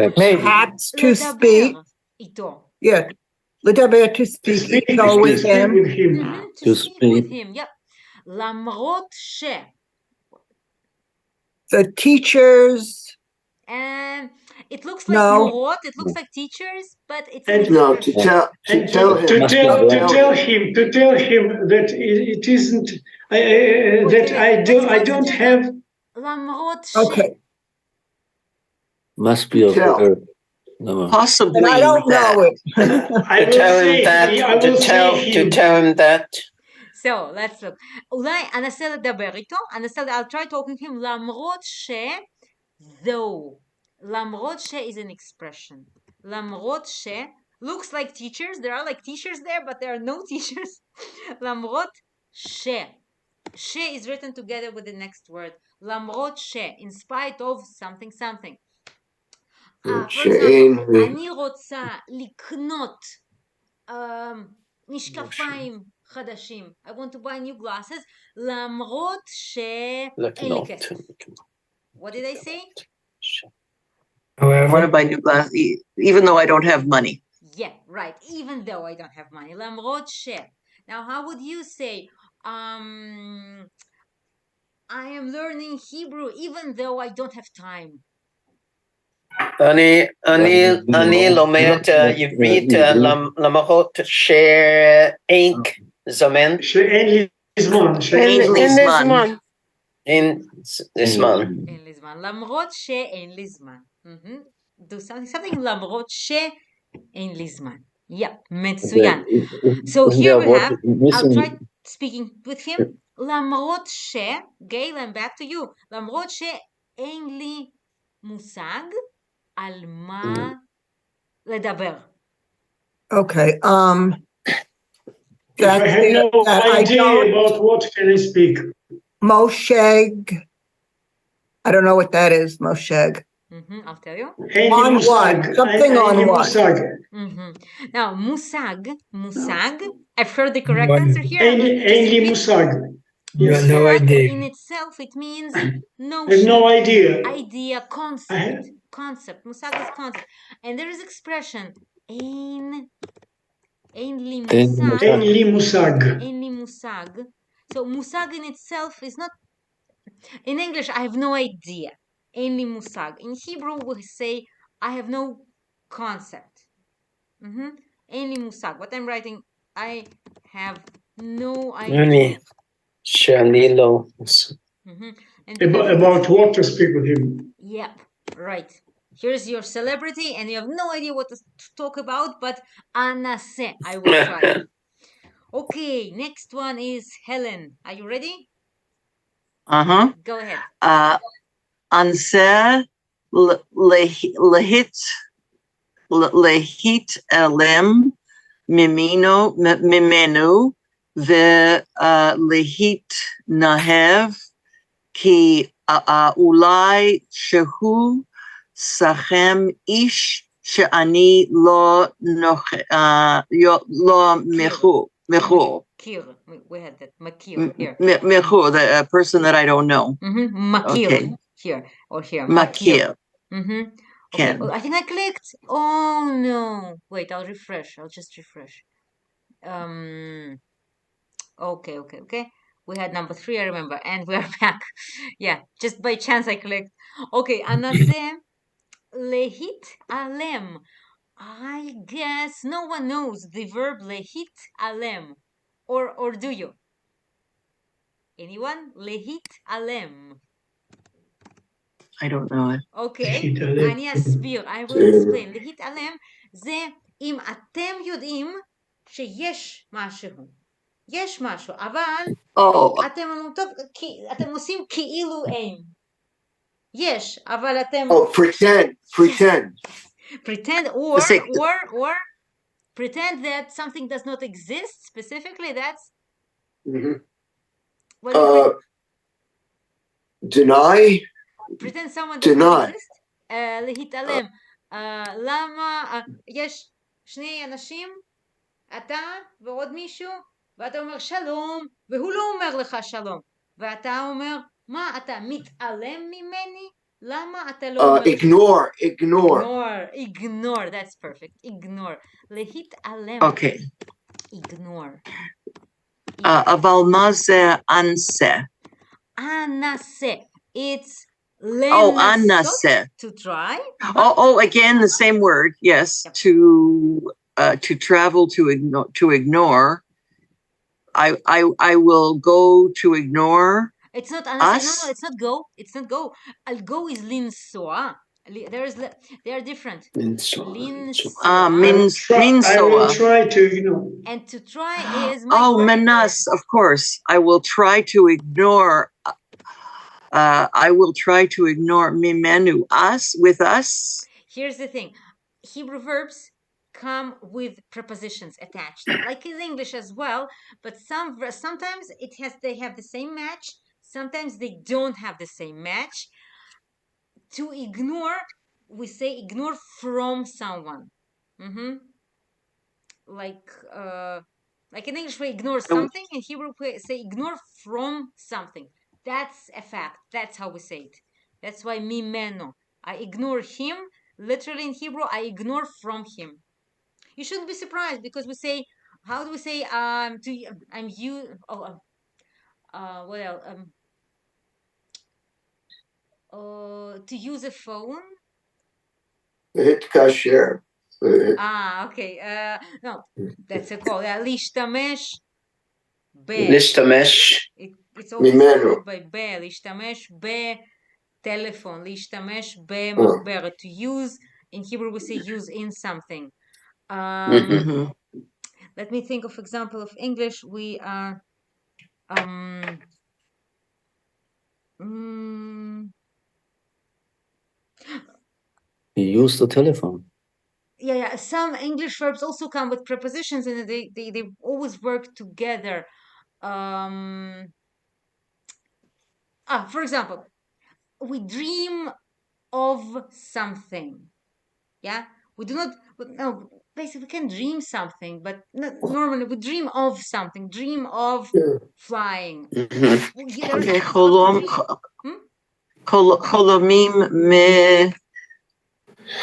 Perhaps to speak. איתו. Yeah. לדבר to speak איתו with him. To speak with him, yep. למרות ש. The teachers. And it looks like מורות, it looks like teachers, but it's no, to tell him that it isn't that I don't have. למרות ש. Okay. Must be a verb. Possibly. And I don't know it. To tell him that. So let's look. אולי אנסה לדבר איתו. I'll try talking to him. למרות ש. Though. למרות ש is an expression. למרות ש looks like teachers. There are like teachers there, but there are no teachers. למרות ש. ש is written together with the next word. למרות ש. In spite of something something. For example, אני רוצה לקנות משקפיים חדשים. I want to buy new glasses. למרות שאין לי כסף. What did I say? I want to buy new glasses, even though I don't have money. Yeah, right. Even though I don't have money. למרות ש. Now, how would you say, I am learning Hebrew even though I don't have time? אני לומד עברית למרות שאין זמן. שאין לי זמן. אין זמן. למרות שאין לי זמן. Do something למרות שאין לי זמן. Yeah, מצוין. So here we have, I'll try speaking with him. למרות ש, Gail, I'm back to you. למרות שאין לי מושג על מה לדבר. Okay. If I have no idea about what can I speak. Mosheg. I don't know what that is, Mosheg. I'll tell you. On what? Something on what? Now, musag. I've heard the correct answer here. אין לי מושג. No idea. In itself, it means I have no idea. Idea, concept. concept. Musag is concept. And there is expression, Ein li musag. Ein li musag. Ein li musag. So musag in itself is not, in English, I have no idea. Ein li musag. In Hebrew, we say, I have no concept. Ein li musag. What I'm writing, I have no idea. About what to speak with him. Yep, right. Here's your celebrity, and you have no idea what to talk about, but anase, I will try. Okay, next one is Helen. Are you ready? Go ahead. Anse lehit elem mimenu ve lehit nahev ki ulai shehu sachem ish she'ani lo mechu. Makir. We had that. Makir here. Mechu, the person that I don't know. Makir. Okay. Here or here. Makir. Okay. Oh, I think I clicked. Oh no. Wait, I'll refresh. I'll just refresh. Okay. We had number 3, I remember, and we're back. Yeah, just by chance I clicked. Okay, anase lehit alem. I guess no one knows the verb lehit alem. Or do you? Anyone? Lehit alem. I don't know it. Okay, אני אסביר. I will explain. להיט עלם זה אם אתם יודעים שיש משהו. יש משהו, אבל אתם אומרים טוב, אתם עושים כאילו אין. יש, אבל אתם... pretend. Pretend or pretend that something does not exist specifically, that's... Deny? Pretend someone does not exist? להתעלם. למה יש 2 אנשים, אתה ועוד מישהו, ואתה אומר שלום, והוא לא אומר לך שלום. ואתה אומר, מה, אתה מתעלם ממני? למה אתה לא אומר... Ignore, that's perfect. Ignore. להתעלם. Okay. Ignore. אבל מה זה אנסה? אנסה. It's anase. To try. Again, the same word. Yes. Yep. To travel, to ignore. I will go to ignore. It's not anase. No, it's not go. It's not go. Al go is linsoa. They are different. Linsoa. I will try to ignore. And to try is menas, of course. I will try to ignore. I will try to ignore mimenu, us, with us. Here's the thing. Hebrew verbs come with prepositions attached, like in English as well, but sometimes they have the same match, sometimes they don't have the same match. To ignore, we say ignore from someone. Like in English we ignore something, in Hebrew we say ignore from something. That's a fact. That's how we say it. That's why mimeno. I ignore him. Literally in Hebrew, I ignore from him. You shouldn't be surprised because we say, how do we say, to use a phone? Hit kasher. Okay. No, that's a call. להשתמש ב. It's also followed by ב. להשתמש בטלפון. להשתמש במחברת. To use, in Hebrew we say use in something. Let me think of example of English. We are You use the telephone. Yeah. Some English verbs also come with prepositions, and they always work together. For example, we dream of something. Yeah, we do not. No, basically, we can dream something, but normally we dream of something. Dream of flying. Okay, Cholomim me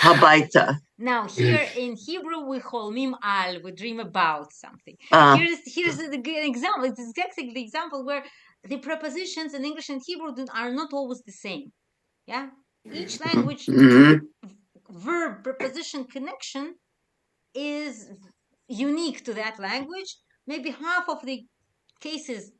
Habaita. Now here in Hebrew we cholmim al, we dream about something. Here's the good example. It's exactly the example where the prepositions in English and Hebrew are not always the same. Yeah, each language verb preposition connection is unique to that language. Maybe half of the cases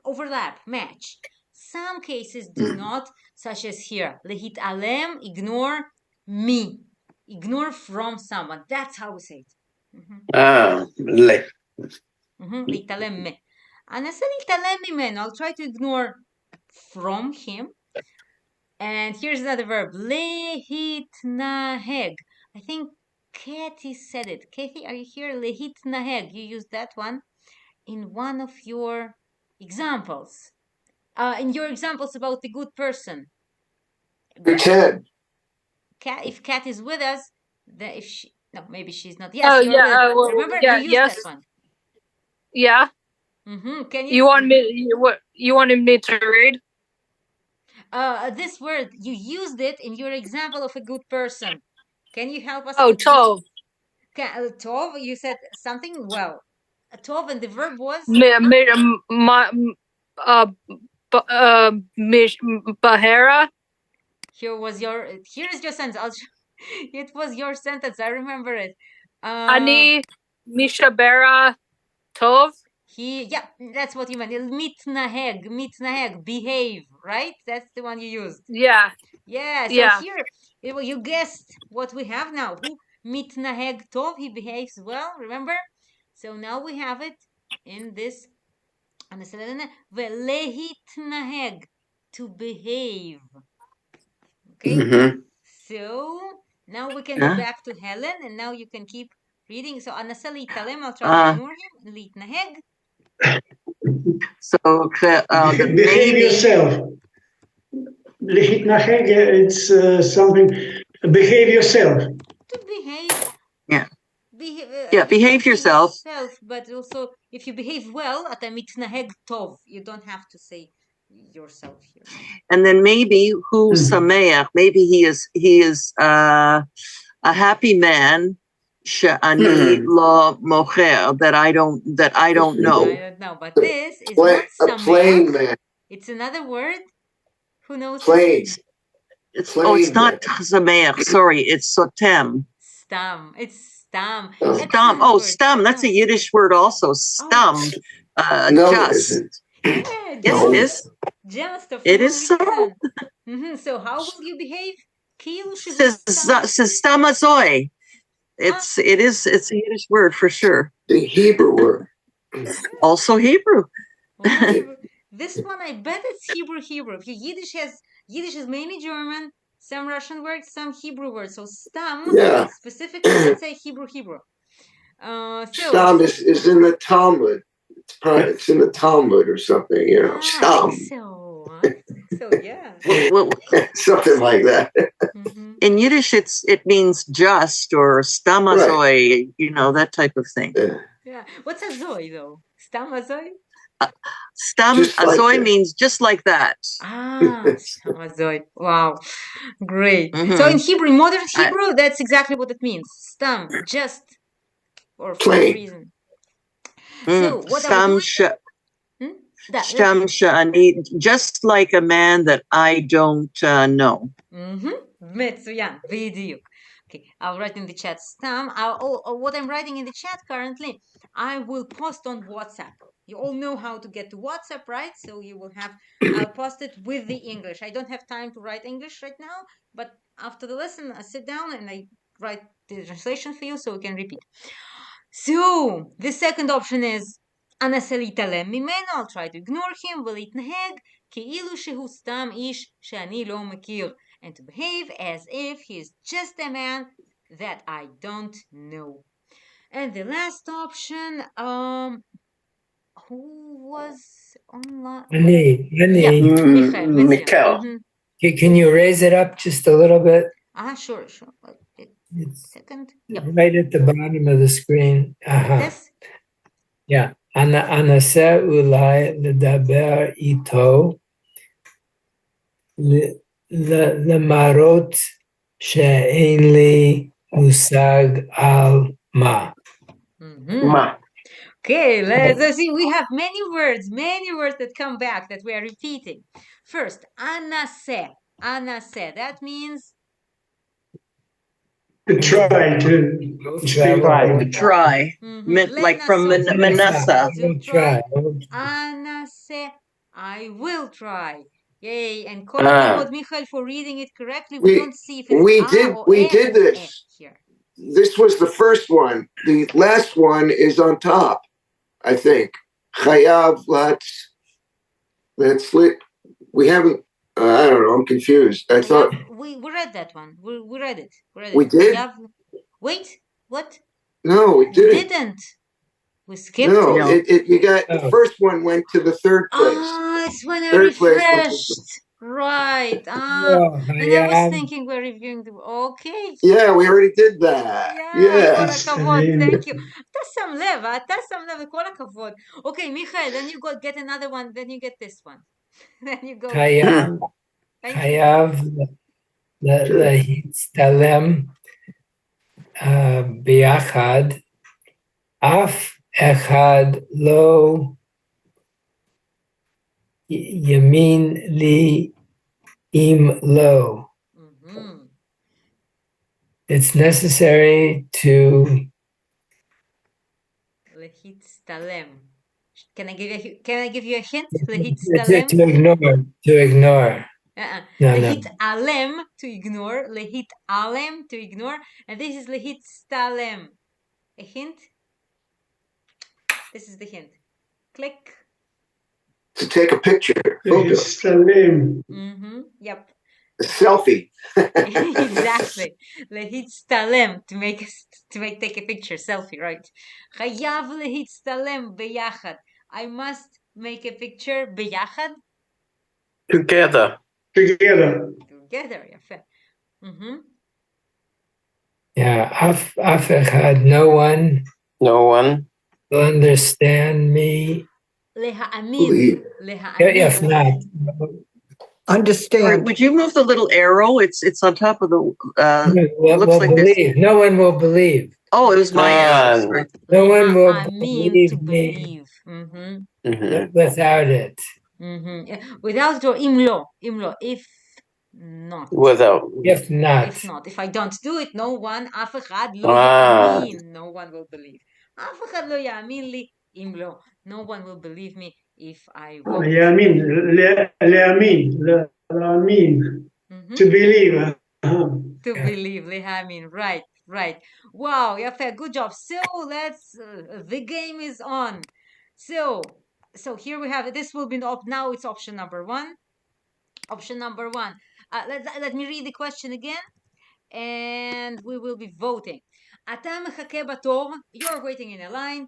overlap, match. Some cases do not, such as here, lehit alem, ignore me, ignore from someone. That's how we say it. Leitalem me. And I said leitalem mimeno. I'll try to ignore from him. And here's another verb, lehitnaheg. I think Kathy said it. Kathy, are you here? Lehitnaheg. You used that one in one of your examples. In your examples about the good person. Pretend. If Kat is with us, if she, no, maybe she's not. Yes, you're with us. Remember, you used that one. Yeah. Can you want me? You wanted me to read? This word, you used it in your example of a good person. Can you help us? Oh, tov. Tov, you said something. Well, tov, and the verb was bahera. Here's your sentence. It was your sentence. I remember it. Ani mishabera tov. Yeah, that's what you meant. Mitnaheg, behave, right? That's the one you used. Yeah. Yeah. So here, you guessed what we have now. Who mitnaheg tov? He behaves well. Remember? So now we have it in this. Velehitnaheg, to behave. Okay. So now we can go back to Helen, and now you can keep reading. So anasali talem, I'll try to ignore him. Litnaheg. So behave yourself. Lehitnaheg, it's something. Behave yourself. To behave. Yeah. Behave yourself. But also, if you behave well, ata mitnaheg tov. You don't have to say yourself here. And then maybe who sameach. Maybe he is a happy man. Shani lo mocher, that I don't know. I don't know, but this is not a plain man. It's another word. Who knows? Plain. It's not sameach. Sorry, it's sotem. Stam. It's stam. Stam. Oh, stam. That's a Yiddish word also. Stam. No, just. it isn't. Yeah, yes, it is. Just of it is so. So how will you behave? Sistamazoi. It's a Yiddish word for sure. The Hebrew word. Also Hebrew. This one, I bet it's Hebrew. Yiddish is mainly German, some Russian words, some Hebrew words. So stam, specifically, let's say Hebrew. Stam is in the Talmud. It's in the Talmud or something, Stam. So yeah. Something like that. In Yiddish, it means just or stamazoi, that type of thing. Yeah. What's azoi though? Stamazoi? Stamazoi means just like that. Stamazoi. Wow. Great. So in Hebrew, modern Hebrew, that's exactly what it means. Stam, just, or for no reason. So what just like a man that I don't know. מצוין, בדיוק. Okay, I'll write in the chat stam. What I'm writing in the chat currently, I will post on WhatsApp. You all know how to get to WhatsApp, right? So you will have, I'll post it with the English. I don't have time to write English right now, but after the lesson, I sit down and I write the translation for you so we can repeat. So the second option is אנסה להתעלם ממנו, I'll try to ignore him, ולהתנהג כאילו שהוא סתם איש שאני לא מכיר, and to behave as if he's just a man that I don't know. And the last option, who was online? Mikhail. Can you raise it up just a little bit? Sure. Second. Right at the bottom of the screen. This? Yeah. אנסה אולי לדבר איתו, למרות שאין לי מושג על מה. Okay, let's see. We have many words that come back that we are repeating. First, anase. Anase. That means To try to speak. Try. Like from Manasa. To try. Anase. I will try. Yay. And kol hakavod, Michael, for reading it correctly. We don't see if it's we did this. Here. This was the first one. The last one is on top, I think. Chayav, let's we haven't, I don't know, I'm confused. I thought. We read that one. We read it. We did? Wait, what? No, we didn't. We didn't. We skipped no, it. You got, the first one went to the third place. It's when I Third place refreshed. Right. And I was thinking we're reviewing the. Okay. Yeah, we already did that. Yeah. כל הכבוד. Thank you. אתה שם לב, כל הכבוד. Okay, Michael, then you get another one, then you get this one. Then you go. חייב להצטלם ביחד. אף אחד לא יאמין לי אם לא. It's necessary to להצטלם. Can I give you a hint? To ignore. להתעלם, to ignore. להתעלם, to ignore. And this is להצטלם. A hint? This is the hint. Click. To take a picture. Yep. A selfie. Exactly. להצטלם, take a picture, selfie, right? חייב להצטלם ביחד. I must make a picture ביחד. Together. Together, יפה. Yeah, אף אחד, no one will understand me. להאמין. If not. Understand. Right, would you move the little arrow? It's on top of the. Looks like believe. this. No one will believe. Oh, it was my arrow. Right. No one will believe me without it. Without or אם לא. If not. If not. If I don't do it, no one, אף אחד לא יאמין. No one will believe. אף אחד לא יאמין לי אם לא. No one will believe me if I won't. להאמין, to believe. To believe, להאמין, right. Wow, יפה, good job. So the game is on. So here we have it. This will be now it's option number one. Let me read the question again, and we will be voting. אתה מחכה בתור, you're waiting in a line,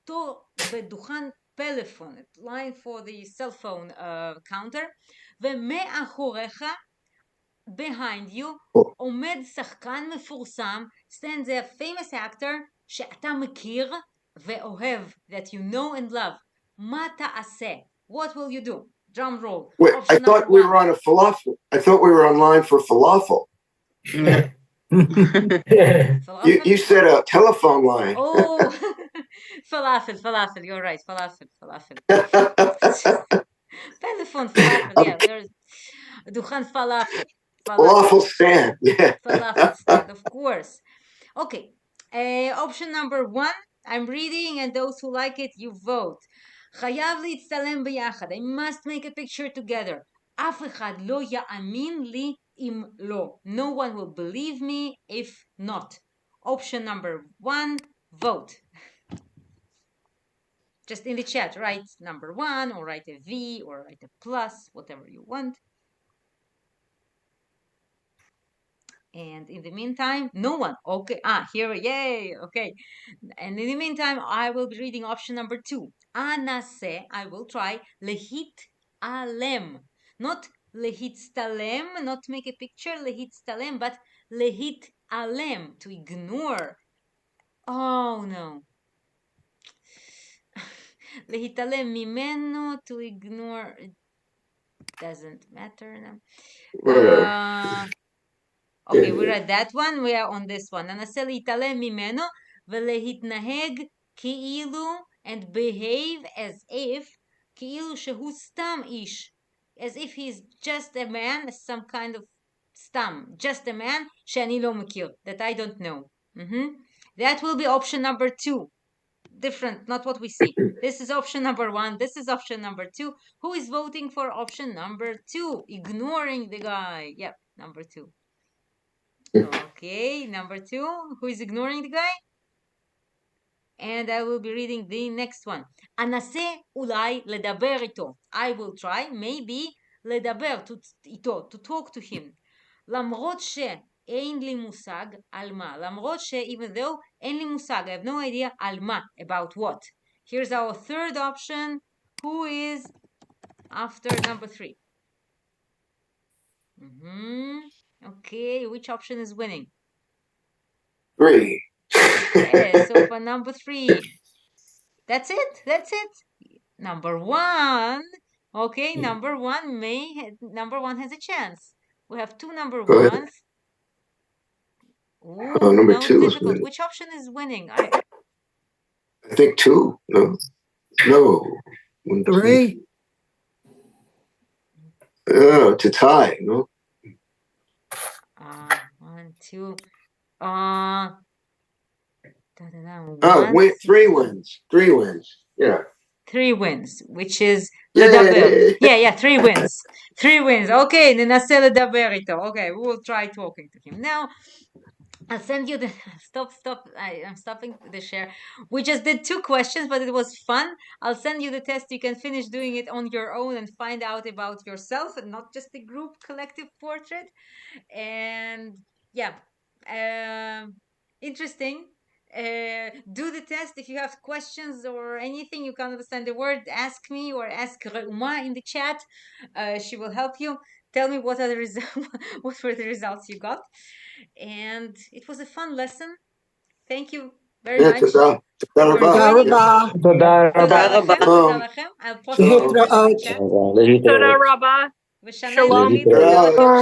תור בדוכן פלאפון, line for the cell phone counter, ומאחוריך, behind you, עומד שחקן מפורסם, stands a famous actor, שאתה מכיר ואוהב, that you know and love. מה תעשה? What will you do? Drum roll. Wait, I thought we were on a falafel. I thought we were online for falafel. You said a telephone line. Oh, falafel. You're right. Falafel. Telephone falafel. Yeah, there's duchan falafel. Falafel stand. Yeah. Falafel stand, of course. Okay. Option number one. I'm reading, and those who like it, you vote. חייב להצטלם ביחד. I must make a picture together. אף אחד לא יאמין לי אם לא. No one will believe me if not. Option number one, vote. Just in the chat, write number one, or write a V, or write a plus, whatever you want. And in the meantime, no one. Okay. Here, yay. Okay. And in the meantime, I will be reading option number two. Anase, I will try. Lehit alem. Not lehit stalem, not make a picture, lehit stalem, but lehit alem, to ignore. Oh, no. Lehit alem mimeno, to ignore. It doesn't matter now. Okay, we read that one. We are on this one. ננסה להתעלם ממנו ולהתנהג כאילו and behave as if כאילו שהוא סתם איש. As if he's just a man, some kind of סתם, just a man שאני לא מכיר, that I don't know. That will be option number 2. Different, not what we see. This is option number 1. This is option number 2. Who is voting for option number 2? Ignoring the guy. Yep, number 2. Okay, number 2. Who is ignoring the guy? And I will be reading the next one. אנסה אולי לדבר איתו. I will try, maybe, לדבר איתו, to talk to him. למרות שאין לי מושג על מה. למרות even though אין לי מושג, I have no idea על מה, about what. Here's our third option. Who is after number 3? Okay, which option is winning? 3. Okay, so for number 3. That's it. That's it. Number 1. Okay, number 1 has a chance. We have 2 number 1s. Ooh, Number no, 2 is difficult. winning. Which option is winning? I think 2. No. 3. To tie. No. 1, 2. 3 wins. 3 wins. Yeah. 3 wins, which is לדבר. Yeah, 3 wins. 3 wins. Okay, ננסה לדבר איתו. Okay, we will try talking to him. Now, I'll send you the... Stop. I'm stopping the share. We just did 2 questions, but it was fun. I'll send you the test. You can finish doing it on your own and find out about yourself and not just the group collective portrait. And yeah, interesting. Do the test. If you have questions or anything, you can't understand the word, ask me or ask Reuma in the chat. She will help you. Tell me what were the results you got. And it was a fun lesson. Thank you very much for joining me. תודה לכם. I'll post it in the chat. תודה רבה. Shalom.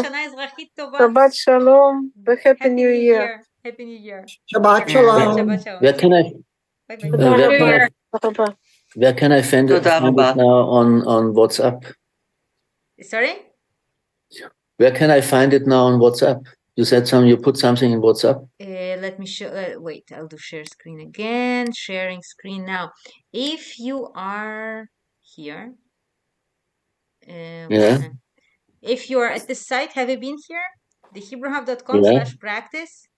Shana אזרחית טובה. Shabbat shalom. Happy New Year. Happy New Year. Shabbat shalom. Shabbat shalom. Where can I? Where can I find it now on WhatsApp? Sorry? Where can I find it now on WhatsApp? You said you put something in WhatsApp? Let me show, wait, I'll do share screen again. Sharing screen now. If you are here, if you are at this site, have you been here? thehebrewhub.com/practice.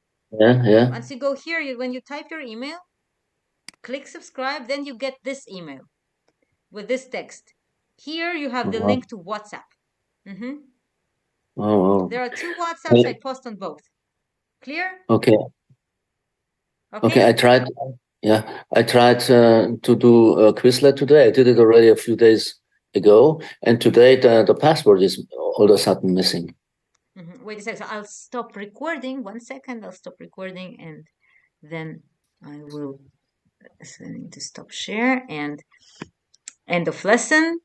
Yeah. Once you go here, when you type your email, click subscribe, then you get this email with this text. Here you have the link to WhatsApp. There are 2 WhatsApps. I post on both. Clear? Okay. I tried. I tried to do a Quizlet today. I did it already a few days ago, and today the password is all of a sudden missing. Wait a second. So I'll stop recording. 1 second. I'll stop recording, and then I will. I need to stop share and end of lesson.